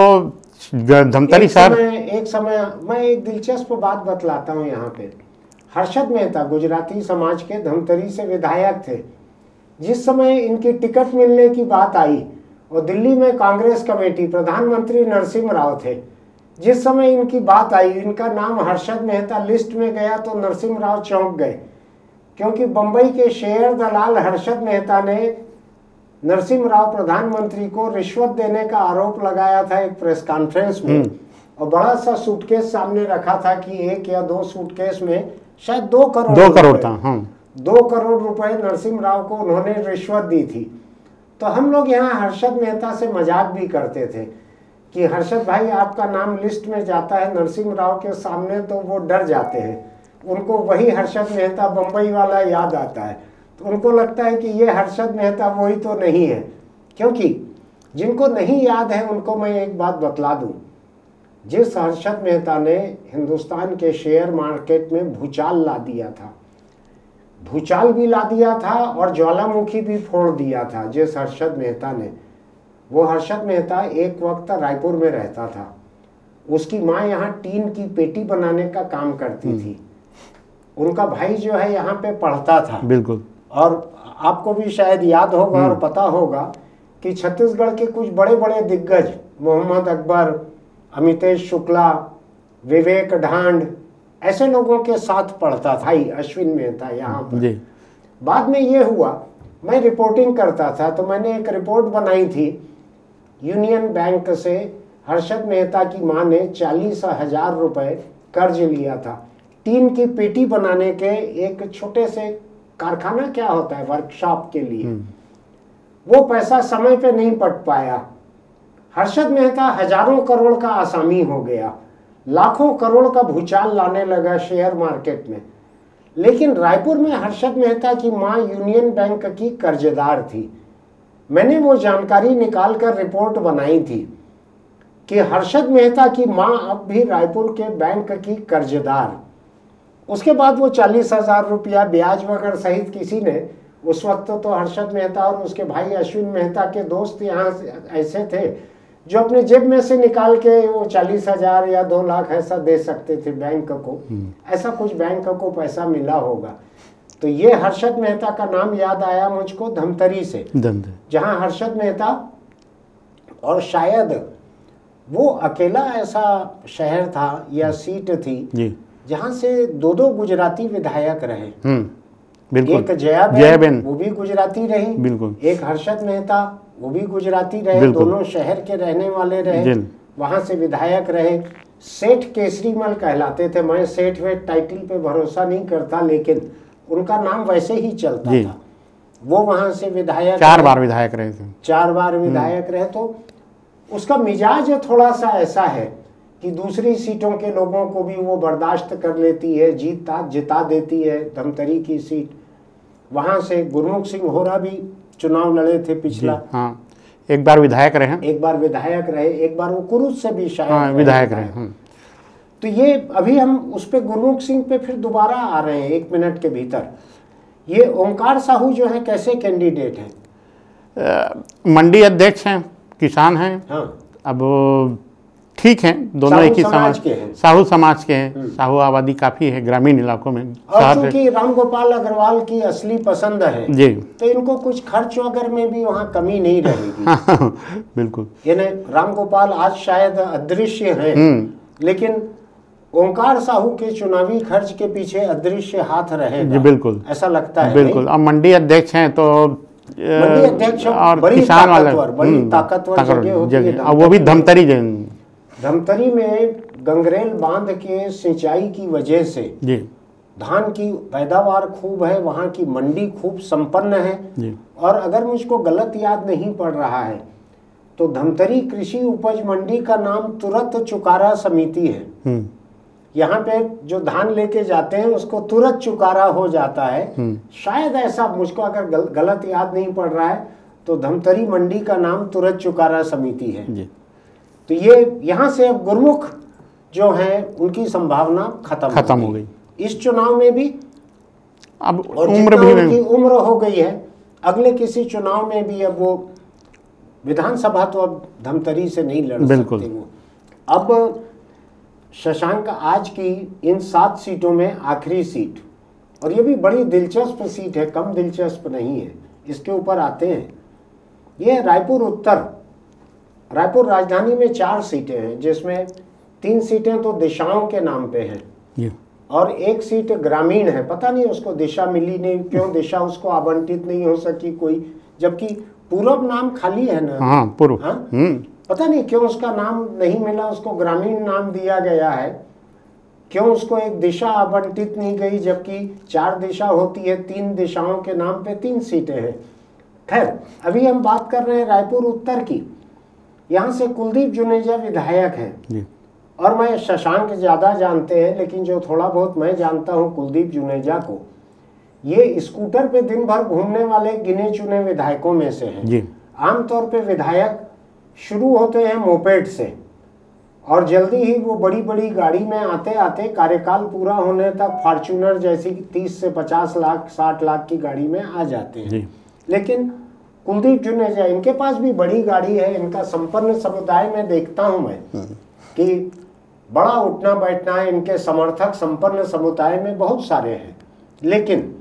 धमतरी शहर एक समय मैं एक दिलचस्प बात बतलाता हूँ यहाँ पे। हर्षद मेहता गुजराती समाज के धमतरी से विधायक थे। जिस समय इनकी टिकट मिलने की बात आई और दिल्ली में कांग्रेस कमेटी, प्रधानमंत्री नरसिम्हा राव थे, जिस समय इनकी बात आई, इनका नाम हर्षद मेहता लिस्ट में गया तो नरसिम्हा राव चौंक गए, क्योंकि बंबई के शेयर दलाल हर्षद मेहता ने नरसिम्हा राव प्रधानमंत्री को रिश्वत देने का आरोप लगाया था एक प्रेस कॉन्फ्रेंस में, और बड़ा सा सूटकेस सामने रखा था कि 1 या 2 सूटकेस में शायद 2 करोड़ था। हाँ। 2 करोड़ रुपए नरसिम्हा राव को उन्होंने रिश्वत दी थी। तो हम लोग यहाँ हर्षद मेहता से मजाक भी करते थे कि हर्षद भाई, आपका नाम लिस्ट में जाता है नरसिम्हा राव के सामने तो वो डर जाते हैं, उनको वही हर्षद मेहता बंबई वाला याद आता है। तो उनको लगता है कि ये हर्षद मेहता वही तो नहीं है। क्योंकि जिनको नहीं याद है उनको मैं एक बात बतला दूं, जिस हर्षद मेहता ने हिंदुस्तान के शेयर मार्केट में भूचाल ला दिया था, भूचाल भी ला दिया था और ज्वालामुखी भी फोड़ दिया था जिस हर्षद मेहता ने, वो हर्षद मेहता एक वक्त रायपुर में रहता था। उसकी माँ यहाँ टीन की पेटी बनाने का काम करती थी। उनका भाई जो है यहाँ पे पढ़ता था। बिल्कुल। और आपको भी शायद याद होगा और पता होगा कि छत्तीसगढ़ के कुछ बड़े बड़े दिग्गज, मोहम्मद अकबर, अमितेश शुक्ला, विवेक ढांड, ऐसे लोगों के साथ पढ़ता था ही अश्विन मेहता यहाँ पर। जी। बाद में ये हुआ, मैं रिपोर्टिंग करता था तो मैंने एक रिपोर्ट बनाई थी, यूनियन बैंक से हर्षद मेहता की माँ ने 40,000 रुपए कर्ज लिया था टीन की पेटी बनाने के एक छोटे से कारखाना, क्या होता है, वर्कशॉप के लिए। वो पैसा समय पे नहीं पट पाया। हर्षद मेहता हजारों करोड़ का आसामी हो गया, लाखों करोड़ का भूचाल लाने लगा शेयर मार्केट में। लेकिन रायपुर में हर्षद मेहता की मां यूनियन बैंक की कर्जदार थी। मैंने वो जानकारी निकालकर रिपोर्ट बनाई थी कि हर्षद मेहता की मां अब भी रायपुर के बैंक की कर्जदार। उसके बाद वो 40,000 रुपया ब्याज वगैरह सहित किसी ने, उस वक्त तो हर्षद मेहता और उसके भाई अश्विन मेहता के दोस्त यहाँ ऐसे थे जो अपने जेब में से निकाल के वो 40,000 या 2 लाख ऐसा दे सकते थे बैंक को। ऐसा कुछ बैंक को पैसा मिला होगा। तो ये हर्षद मेहता का नाम याद आया मुझको धमतरी से, जहां हर्षद मेहता, और शायद वो अकेला ऐसा शहर था या सीट थी जहां से 2 गुजराती विधायक रहे। बिल्कुल। एक जयाबेन, वो भी गुजराती रही। बिल्कुल। एक हर्षद मेहता, वो भी गुजराती रहे। दोनों शहर के रहने वाले रहे, वहां से विधायक रहे। सेठ केसरी मल कहलाते थे। मैं सेठ वे टाइटल पे भरोसा नहीं करता, लेकिन उनका नाम वैसे ही चलता था। वो वहां से विधायक 4 बार विधायक रहे थे। 4 बार विधायक रहे। तो उसका मिजाज थोड़ा सा ऐसा है कि दूसरी सीटों के लोगों को भी वो बर्दाश्त कर लेती है, जिता देती है। धमतरी की सीट, वहां से गुरमुख सिंह होरा भी चुनाव लड़े थे पिछला। हाँ, एक बार विधायक रहे। एक बार विधायक रहे, एक बार वो कुरुद से भी शायद विधायक रहे। तो ये अभी हम उस पे गुरमुख सिंह पे फिर दोबारा आ रहे हैं 1 मिनट के भीतर। ये ओंकार साहू जो है कैसे कैंडिडेट हैं? मंडी अध्यक्ष हैं, किसान हैं। हाँ। अब ठीक हैं, दोनों एक ही समाज के हैं। साहू समाज के हैं। साहू आबादी काफ़ी है ग्रामीण इलाकों में। और चूंकि रामगोपाल अग्रवाल की असली पसंद है जी, तो इनको कुछ खर्च वगैरह में भी वहाँ कमी नहीं रहेगी। बिल्कुल। यानी रामगोपाल आज शायद अदृश्य हैं, लेकिन ओंकार साहू के चुनावी खर्च के पीछे अदृश्य हाथ रहेगा। जी बिल्कुल, ऐसा लगता है। बिल्कुल। अब मंडी अध्यक्ष हैं तो मंडी अध्यक्ष और बड़ी किसान वाला बड़ी ताकतवर जगह होती है। अब वो भी धमतरी धमतरी में गंगरेल बांध के सिंचाई की वजह से जी धान की पैदावार खूब है, वहाँ की मंडी खूब संपन्न है जी। और अगर मुझको गलत याद नहीं पड़ रहा है तो धमतरी कृषि उपज मंडी का नाम तुरंत चुकारा समिति है। यहाँ पे जो धान लेके जाते हैं उसको तुरंत चुकारा हो जाता है। शायद ऐसा, मुझको अगर गलत याद नहीं पड़ रहा है तो धमतरी मंडी का नाम तुरंत चुकारा समिति है जी। तो ये यहाँ से अब गुरमुख जो है उनकी संभावना खत्म हो गई इस चुनाव में भी। अब और उम्र भी उनकी उम्र हो गई है, अगले किसी चुनाव में भी अब वो विधानसभा तो अब धमतरी से नहीं लड़ सकते वो। अब शशांक आज की इन 7 सीटों में आखिरी सीट, और ये भी बड़ी दिलचस्प सीट है, कम दिलचस्प नहीं है। इसके ऊपर आते हैं, ये रायपुर उत्तर। रायपुर राजधानी में 4 सीटें हैं जिसमें 3 सीटें तो दिशाओं के नाम पे हैं और 1 सीट ग्रामीण है। पता नहीं उसको दिशा मिली नहीं, क्यों दिशा उसको आवंटित नहीं हो सकी कोई, जबकि पूर्व नाम खाली है ना। हाँ, पूर्व। हाँ? पता नहीं क्यों उसका नाम नहीं मिला, उसको ग्रामीण नाम दिया गया है। क्यों उसको एक दिशा आवंटित नहीं गई, जबकि 4 दिशा होती है, 3 दिशाओं के नाम पे 3 सीटें हैं। खैर, अभी हम बात कर रहे हैं रायपुर उत्तर की। यहाँ से कुलदीप जुनेजा विधायक हैं और मैं शशांक ज़्यादा जानते हैं, लेकिन जो थोड़ा बहुत मैं जानता हूँ कुलदीप जुनेजा को, ये स्कूटर पे दिन भर घूमने वाले गिने चुने विधायकों में से हैं। आमतौर पे विधायक शुरू होते हैं मोपेड से और जल्दी ही वो बड़ी बड़ी गाड़ी में आते आते कार्यकाल पूरा होने तक फॉर्च्यूनर जैसी 30 से 50 लाख 60 लाख की गाड़ी में आ जाते हैं। लेकिन कुलदीप जुनेजा, इनके पास भी बड़ी गाड़ी है। इनका संपन्न समुदाय में देखता हूं मैं कि बड़ा उठना बैठना है, इनके समर्थक संपन्न समुदाय में बहुत सारे हैं। लेकिन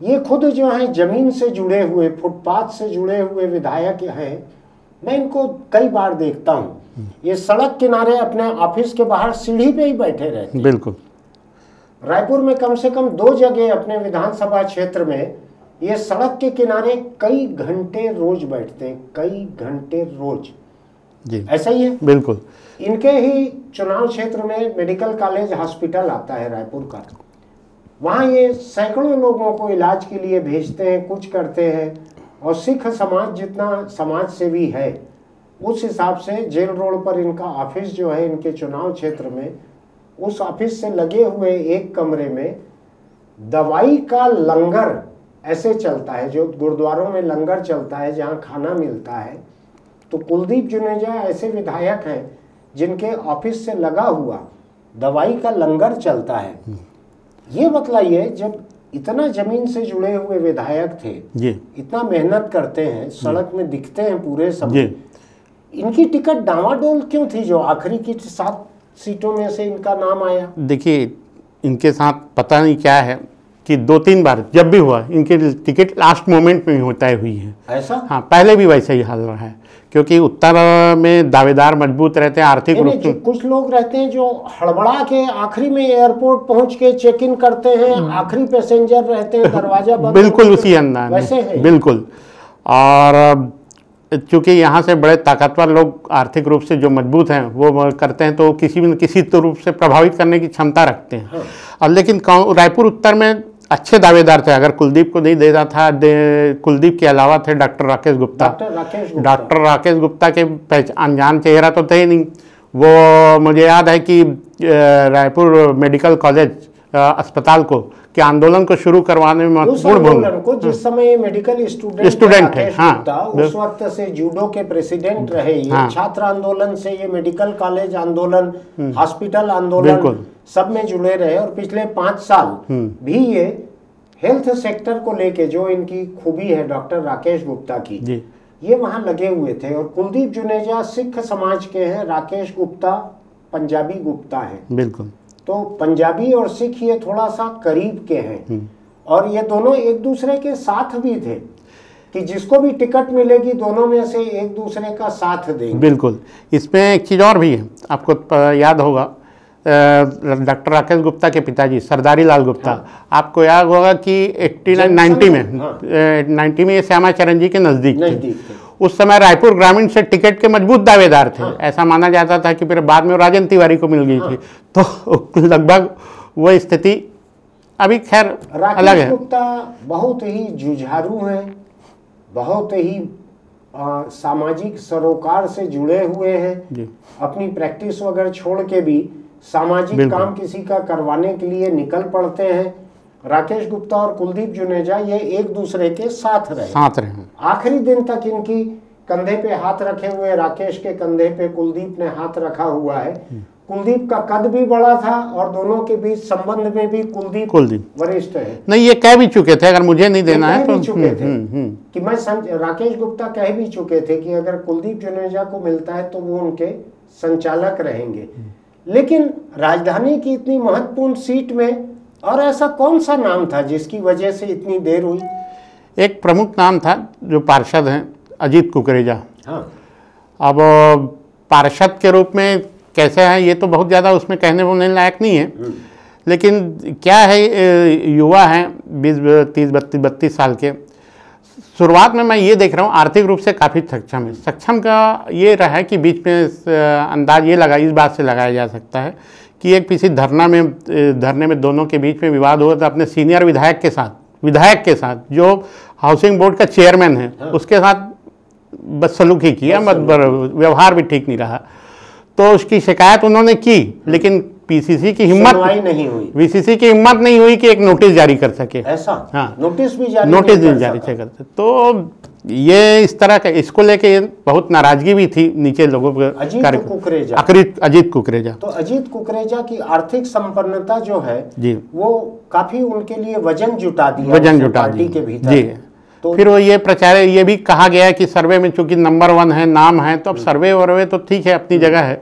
ये खुद जो है जमीन से जुड़े हुए, फुटपाथ से जुड़े हुए विधायक हैं। मैं इनको कई बार देखता हूँ, ये सड़क किनारे अपने ऑफिस के बाहर सीढ़ी पे ही बैठे रहते हैं। बिल्कुल। रायपुर में कम से कम 2 जगह अपने विधानसभा क्षेत्र में ये सड़क के किनारे कई घंटे रोज बैठते हैं, कई घंटे रोज जी। ऐसा ही है। बिल्कुल। इनके ही चुनाव क्षेत्र में मेडिकल कॉलेज हॉस्पिटल आता है रायपुर का। वहाँ ये सैकड़ों लोगों को इलाज के लिए भेजते हैं, कुछ करते हैं। और सिख समाज जितना समाज सेवी है, उस हिसाब से जेल रोड पर इनका ऑफिस जो है इनके चुनाव क्षेत्र में, उस ऑफिस से लगे हुए एक कमरे में दवाई का लंगर ऐसे चलता है, जो गुरुद्वारों में लंगर चलता है जहाँ खाना मिलता है। तो कुलदीप जुनेजा ऐसे विधायक हैं जिनके ऑफिस से लगा हुआ दवाई का लंगर चलता है। ये बतलाइए, जब इतना जमीन से जुड़े हुए विधायक थे, इतना मेहनत करते हैं, सड़क में दिखते हैं पूरे समय, इनकी टिकट डावाडोल क्यों थी जो आखिरी की 7 सीटों में से इनका नाम आया? देखिए, इनके साथ पता नहीं क्या है कि 2-3 बार जब भी हुआ इनके टिकट लास्ट मोमेंट में ही तय हुई है। ऐसा? हाँ, पहले भी वैसे ही हाल रहा है, क्योंकि उत्तर में दावेदार मजबूत रहते हैं आर्थिक रूप से। कुछ लोग रहते हैं जो हड़बड़ा के आखिरी में एयरपोर्ट पहुंच के चेक इन करते हैं, आखिरी पैसेंजर रहते हैं, दरवाजा बंद। बिल्कुल उसी अंदाज वैसे है। बिल्कुल। और चूंकि यहाँ से बड़े ताकतवर लोग आर्थिक रूप से जो मजबूत हैं वो करते हैं, तो किसी न किसी तो रूप से प्रभावित करने की क्षमता रखते हैं। हाँ। और लेकिन रायपुर उत्तर में अच्छे दावेदार थे। अगर कुलदीप को नहीं देता था, कुलदीप के अलावा थे डॉक्टर राकेश गुप्ता। डॉक्टर राकेश गुप्ता के अनजान चेहरा तो थे ही नहीं। वो मुझे याद है कि रायपुर मेडिकल कॉलेज अस्पताल को के आंदोलन को शुरू करवाने में उस महत्वपूर्ण आंदोलन को जिस समय मेडिकल स्टूडेंट है, राकेश हाँ, गुप्ता उस वक्त से जूडो के प्रेसिडेंट रहे। ये हाँ, छात्र आंदोलन से ये मेडिकल कॉलेज आंदोलन, हॉस्पिटल आंदोलन सब में जुड़े रहे और पिछले 5 साल भी ये हेल्थ सेक्टर को लेके जो इनकी खूबी है डॉक्टर राकेश गुप्ता की जी, ये वहां लगे हुए थे। और कुलदीप जुनेजा सिख समाज के हैं, राकेश गुप्ता पंजाबी गुप्ता हैं। बिल्कुल। तो पंजाबी और सिख ये थोड़ा सा करीब के हैं और ये दोनों एक दूसरे के साथ भी थे कि जिसको भी टिकट मिलेगी दोनों में से एक दूसरे का साथ देंगे। बिल्कुल। इसमें एक चीज़ और भी है, आपको याद होगा डॉक्टर राकेश गुप्ता के पिताजी सरदारी लाल गुप्ता, हाँ। आपको याद होगा कि 89-90 में, हाँ। 90 में ये श्यामाचरण जी के नज़दीक थे। उस समय रायपुर ग्रामीण से टिकट के मजबूत दावेदार थे। हाँ। ऐसा माना जाता था कि फिर बाद में राजन तिवारी को मिल गई थी। तो लगभग वो स्थिति अभी खैर अलग है। गुप्ता बहुत ही जुझारू हैं, बहुत ही सामाजिक सरोकार से जुड़े हुए हैं जी। अपनी प्रैक्टिस वगैरह छोड़ के भी सामाजिक काम किसी का करवाने के लिए निकल पड़ते हैं। राकेश गुप्ता और कुलदीप जुनेजा ये एक दूसरे के साथ रहे। आखिरी दिन तक इनकी कंधे पे हाथ रखे हुए, राकेश के कंधे पे कुलदीप ने हाथ रखा हुआ है। कुलदीप का कद भी बड़ा था और दोनों के बीच संबंध में भी कुलदीप वरिष्ठ है। नहीं, ये कह भी चुके थे अगर मुझे नहीं देना है तो चुके थे कि मैं राकेश गुप्ता कह भी चुके थे कि अगर कुलदीप जुनेजा को मिलता है तो वो उनके संचालक रहेंगे। लेकिन राजधानी की इतनी महत्वपूर्ण सीट में और ऐसा कौन सा नाम था जिसकी वजह से इतनी देर हुई? एक प्रमुख नाम था जो पार्षद हैं, अजीत कुकरेजा। हाँ। अब पार्षद के रूप में कैसे हैं ये तो बहुत ज़्यादा उसमें कहने बोलने लायक नहीं है, लेकिन क्या है, युवा हैं 20-30-32 साल के। शुरुआत में मैं ये देख रहा हूँ आर्थिक रूप से काफ़ी सक्षम है। सक्षम का ये रहा है कि बीच में अंदाज ये लगा, इस बात से लगाया जा सकता है कि एक किसी धरने में दोनों के बीच में विवाद हुआ था अपने सीनियर विधायक के साथ जो हाउसिंग बोर्ड का चेयरमैन है। हाँ। उसके साथ बदसलूकी किया, व्यवहार भी ठीक नहीं रहा। तो उसकी शिकायत उन्होंने की, लेकिन पीसीसी की हिम्मत नहीं हुई, वीसीसी की हिम्मत नहीं हुई कि एक नोटिस जारी कर सके। ऐसा? हाँ, नोटिस भी जारी करते। तो ये इस तरह का, इसको लेके बहुत नाराजगी भी थी नीचे लोगों को। अजीत कुकरेजा तो अजीत कुकरेजा की आर्थिक संपन्नता जो है जी, वो काफी उनके लिए वजन जुटा दिया पार्टी के भीतर जी। तो फिर वो ये प्रचार, ये भी कहा गया है कि सर्वे में चूंकि नंबर 1 है, नाम है, तो अब सर्वे तो ठीक है, अपनी जगह है,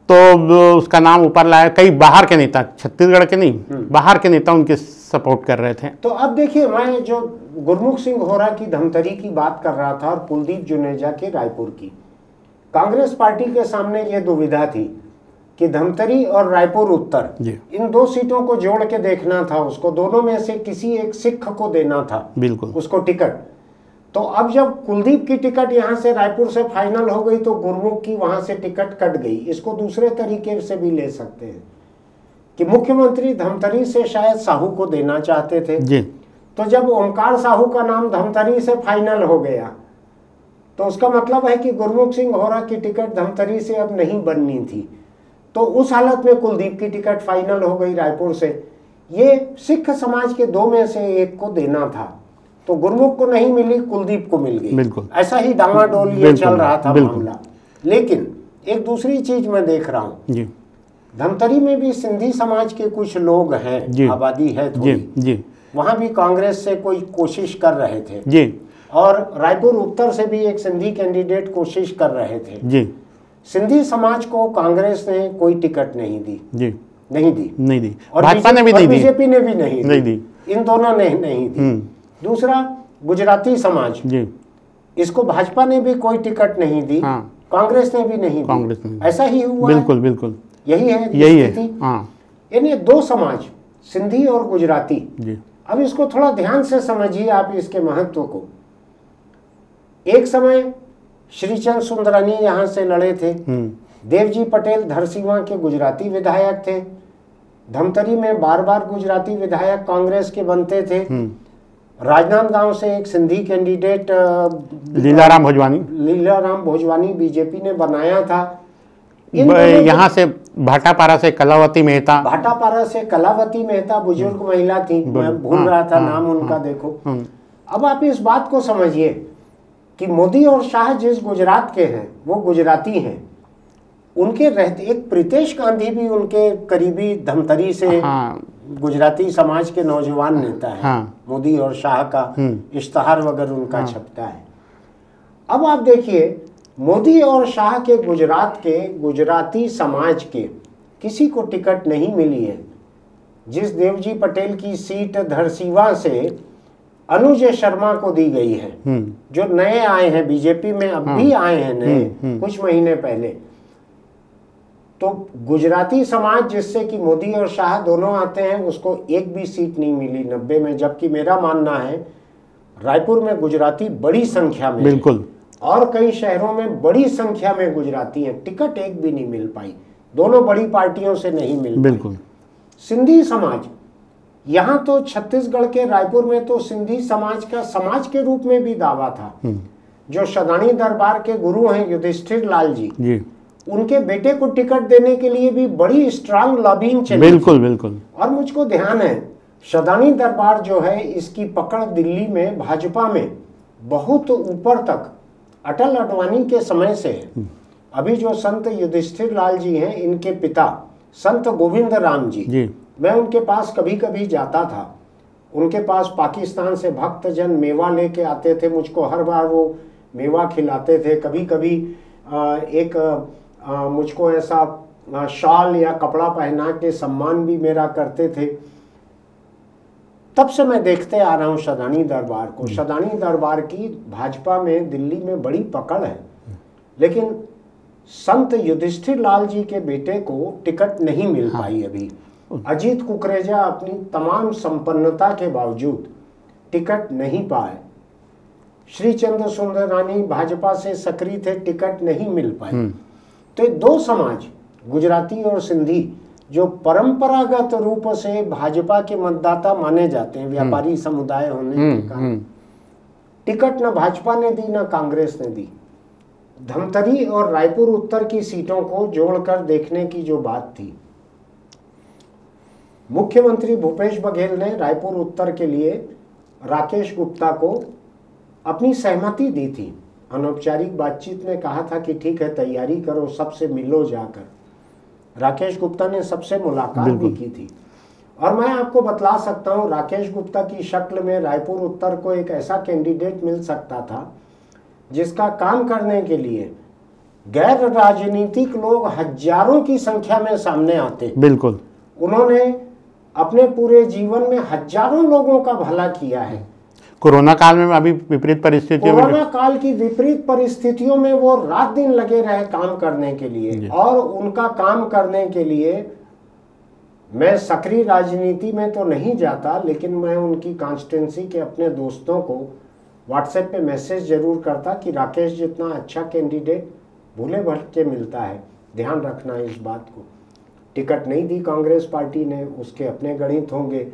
तो उसका नाम ऊपर लाया। कई बाहर के नेता, छत्तीसगढ़ के नहीं, बाहर के नेता उनके सपोर्ट कर रहे थे। तो अब देखिए, मैं जो गुरमुख सिंह होरा की धमतरी की बात कर रहा था और कुलदीप जुनेजा के रायपुर की, कांग्रेस पार्टी के सामने ये दुविधा थी कि धमतरी और रायपुर उत्तर, इन 2 सीटों को जोड़ के देखना था उसको, दोनों में से किसी एक सिख को देना था बिल्कुल उसको टिकट। तो अब जब कुलदीप की टिकट यहाँ से रायपुर से फाइनल हो गई तो गुरमुख की वहां से टिकट कट गई। इसको दूसरे तरीके से भी ले सकते हैं कि मुख्यमंत्री धमतरी से शायद साहू को देना चाहते थे जी। तो जब ओमकार साहू का नाम धमतरी से फाइनल हो गया तो उसका मतलब है कि गुरमुख सिंह होरा की टिकट धमतरी से अब नहीं बननी थी। तो उस हालत में कुलदीप की टिकट फाइनल हो गई रायपुर से। ये सिख समाज के 2 में से एक को देना था, तो गुरमुख को नहीं मिली, कुलदीप को मिल गई। बिल्कुल ऐसा ही डामाडोल ये चल रहा था मामला। लेकिन एक दूसरी चीज मैं देख रहा हूँ, धमतरी में भी सिंधी समाज के कुछ लोग हैं, आबादी है थोड़ी, वहां भी कांग्रेस से कोई कोशिश कर रहे थे जी। और रायपुर उत्तर से भी एक सिंधी कैंडिडेट कोशिश कर रहे थे जी। सिंधी समाज को कांग्रेस ने कोई टिकट नहीं दी जी, नहीं दी और भाजपा ने भी नहीं दी, बीजेपी ने भी नहीं दी, इन दोनों ने नहीं दी। दूसरा गुजराती समाज जी, इसको भाजपा ने भी कोई टिकट नहीं दी। हाँ। कांग्रेस ने भी नहीं दी। ऐसा ही हुआ। बिल्कुल यही है। हाँ। यानी 2 समाज, सिंधी और गुजराती जी। अब इसको थोड़ा ध्यान से समझिए आप इसके महत्व को। एक समय श्रीचंद सुंदरानी यहाँ से लड़े थे, देवजी पटेल धरसींवा के गुजराती विधायक थे, धमतरी में बार गुजराती विधायक कांग्रेस के बनते थे। राजनांदगांव से एक सिंधी कैंडिडेट लीलाराम भोजवानी बीजेपी ने बनाया था। यहाँ से भाटापारा से कलावती मेहता, भाटापारा से कलावती मेहता बुजुर्ग महिला थी, मैं भूल रहा था नाम उनका। देखो अब आप इस बात को समझिए कि मोदी और शाह जिस गुजरात के हैं वो गुजराती हैं। उनके रहते एक प्रीतेश गांधी भी उनके करीबी धमतरी से गुजराती समाज के नौजवान नेता है। मोदी और शाह का इश्तहार वगैरह उनका छपता है। अब आप देखिए मोदी और शाह के गुजरात के गुजराती समाज के किसी को टिकट नहीं मिली है। जिस देवजी पटेल की सीट धरसीवा से अनुज शर्मा को दी गई है, जो नए आए हैं बीजेपी में, अब भी आए हैं नए कुछ महीने पहले, तो गुजराती समाज जिससे कि मोदी और शाह दोनों आते हैं उसको एक भी सीट नहीं मिली 90 में। जबकि मेरा मानना है रायपुर में गुजराती बड़ी संख्या में, बिल्कुल, और कई शहरों में बड़ी संख्या में गुजराती हैं, टिकट एक भी नहीं मिल पाई। दोनों बड़ी पार्टियों से नहीं मिल पाई। बिल्कुल। सिंधी समाज, यहाँ तो छत्तीसगढ़ के रायपुर में तो सिंधी समाज का समाज के रूप में भी दावा था। जो शदानी दरबार के गुरु हैं युधिष्ठिर लाल जी, उनके बेटे को टिकट देने के लिए भी बड़ी स्ट्रांग लॉबिंग चली। बिल्कुल बिल्कुल। और मुझको ध्यान है शदानी दरबार जो है इसकी पकड़ दिल्ली में भाजपा में बहुत ऊपर तक अटल अडवाणी के समय से है। अभी जो संत युधिष्ठिर लाल जी हैं, इनके पिता संत गोविंद राम जी, मैं उनके पास कभी कभी जाता था। उनके पास पाकिस्तान से भक्तजन मेवा लेके आते थे, मुझको हर बार वो मेवा खिलाते थे। कभी कभी मुझको ऐसा शाल या कपड़ा पहना के सम्मान भी मेरा करते थे। तब से मैं देखते आ रहा हूँ शदानी दरबार को। शदानी दरबार की भाजपा में दिल्ली में बड़ी पकड़ है, लेकिन संत युधिष्ठिर लाल जी के बेटे को टिकट नहीं मिल पाई अभी। अजीत कुकरेजा अपनी तमाम संपन्नता के बावजूद टिकट नहीं पाए। श्री चंद्र सुंदरानी भाजपा से सक्रिय थे, टिकट नहीं मिल पाई। तो दो समाज गुजराती और सिंधी जो परंपरागत रूप से भाजपा के मतदाता माने जाते हैं, व्यापारी समुदाय होने के कारण, टिकट न भाजपा ने दी न कांग्रेस ने दी। धमतरी और रायपुर उत्तर की सीटों को जोड़कर देखने की जो बात थी, मुख्यमंत्री भूपेश बघेल ने रायपुर उत्तर के लिए राकेश गुप्ता को अपनी सहमति दी थी। अनौपचारिक बातचीत में कहा था कि ठीक है तैयारी करो, सबसे मिलो जाकर। राकेश गुप्ता ने सबसे मुलाकात भी की थी। और मैं आपको बतला सकता हूं राकेश गुप्ता की शक्ल में रायपुर उत्तर को एक ऐसा कैंडिडेट मिल सकता था जिसका काम करने के लिए गैर राजनीतिक लोग हजारों की संख्या में सामने आते। बिल्कुल। उन्होंने अपने पूरे जीवन में हजारों लोगों का भला किया है। कोरोना काल में अभी विपरीत परिस्थितियों में, कोरोना काल की विपरीत परिस्थितियों में वो रात दिन लगे रहे काम करने के लिए। और उनका काम करने के लिए मैं सक्रिय राजनीति में तो नहीं जाता, लेकिन मैं उनकी कॉन्स्टिट्यूंसी के अपने दोस्तों को व्हाट्सएप पे मैसेज जरूर करता कि राकेश जितना अच्छा कैंडिडेट भूले भटके मिलता है, ध्यान रखना इस बात को। टिकट नहीं दी कांग्रेस पार्टी ने, उसके अपने गणित होंगे।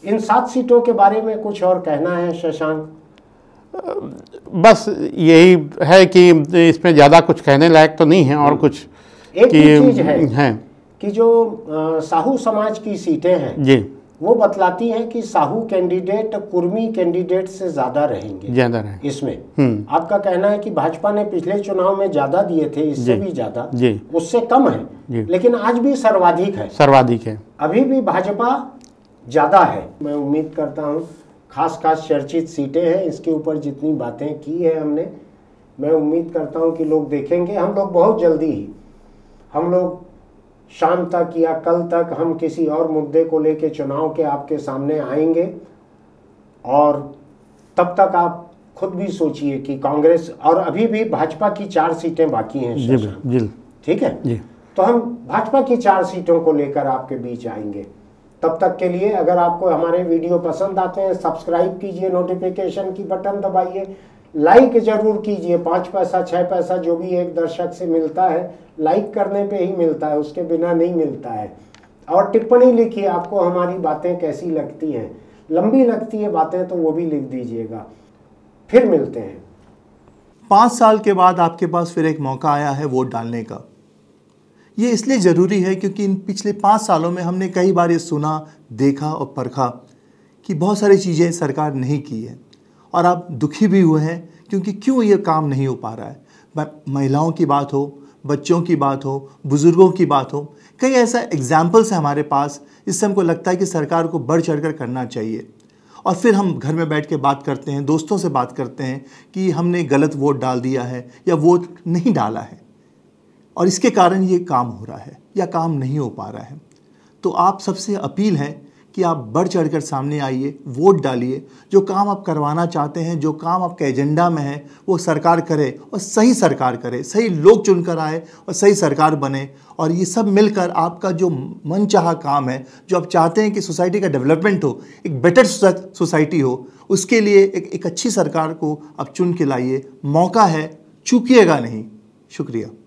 इन 7 सीटों के बारे में कुछ और कहना है शशांक? बस यही है कि इसमें ज़्यादा कुछ कहने लायक तो नहीं है। और कुछ एक चीज है कि जो साहू समाज की सीटें हैं जी, वो बतलाती हैं कि साहू कैंडिडेट कुर्मी कैंडिडेट से ज्यादा रहेंगे इसमें। आपका कहना है कि भाजपा ने पिछले चुनाव में ज्यादा दिए थे, इससे भी ज्यादा, उससे कम है, लेकिन आज भी सर्वाधिक है। अभी भी भाजपा ज्यादा है। मैं उम्मीद करता हूँ खास चर्चित सीटें हैं, इसके ऊपर जितनी बातें की है हमने, मैं उम्मीद करता हूँ कि लोग देखेंगे। हम लोग बहुत जल्दी ही, हम लोग शाम तक या कल तक हम किसी और मुद्दे को लेके चुनाव के आपके सामने आएंगे। और तब तक आप खुद भी सोचिए कि कांग्रेस, और अभी भी भाजपा की 4 सीटें बाकी हैं, ठीक है जी। तो हम भाजपा की 4 सीटों को लेकर आपके बीच आएंगे। तब तक के लिए अगर आपको हमारे वीडियो पसंद आते हैं, सब्सक्राइब कीजिए, नोटिफिकेशन की बटन दबाइए, लाइक जरूर कीजिए। 5 पैसा 6 पैसा जो भी एक दर्शक से मिलता है, लाइक करने पे ही मिलता है, उसके बिना नहीं मिलता है। और टिप्पणी लिखिए, आपको हमारी बातें कैसी लगती हैं। लंबी लगती है बातें तो वो भी लिख दीजिएगा। फिर मिलते हैं। 5 साल के बाद आपके पास फिर एक मौका आया है वोट डालने का। ये इसलिए ज़रूरी है क्योंकि इन पिछले 5 सालों में हमने कई बार ये सुना, देखा और परखा कि बहुत सारी चीज़ें सरकार नहीं की है और आप दुखी भी हुए हैं क्योंकि क्यों ये काम नहीं हो पा रहा है। महिलाओं की बात हो, बच्चों की बात हो, बुज़ुर्गों की बात हो, कई ऐसा एग्जाम्पल्स है हमारे पास जिससे हमको लगता है कि सरकार को बढ़ चढ़ कर करना चाहिए। और फिर हम घर में बैठ के बात करते हैं, दोस्तों से बात करते हैं कि हमने गलत वोट डाल दिया है या वोट नहीं डाला है और इसके कारण ये काम हो रहा है या काम नहीं हो पा रहा है। तो आप सबसे अपील है कि आप बढ़ चढ़कर सामने आइए, वोट डालिए। जो काम आप करवाना चाहते हैं, जो काम आपके एजेंडा में है, वो सरकार करे और सही सरकार करे, सही लोग चुनकर आए और सही सरकार बने। और ये सब मिलकर आपका जो मनचाहा काम है, जो आप चाहते हैं कि सोसाइटी का डेवलपमेंट हो, एक बेटर सोसाइटी हो, उसके लिए एक अच्छी सरकार को आप चुन के लाइए। मौका है, चूकिएगा नहीं। शुक्रिया।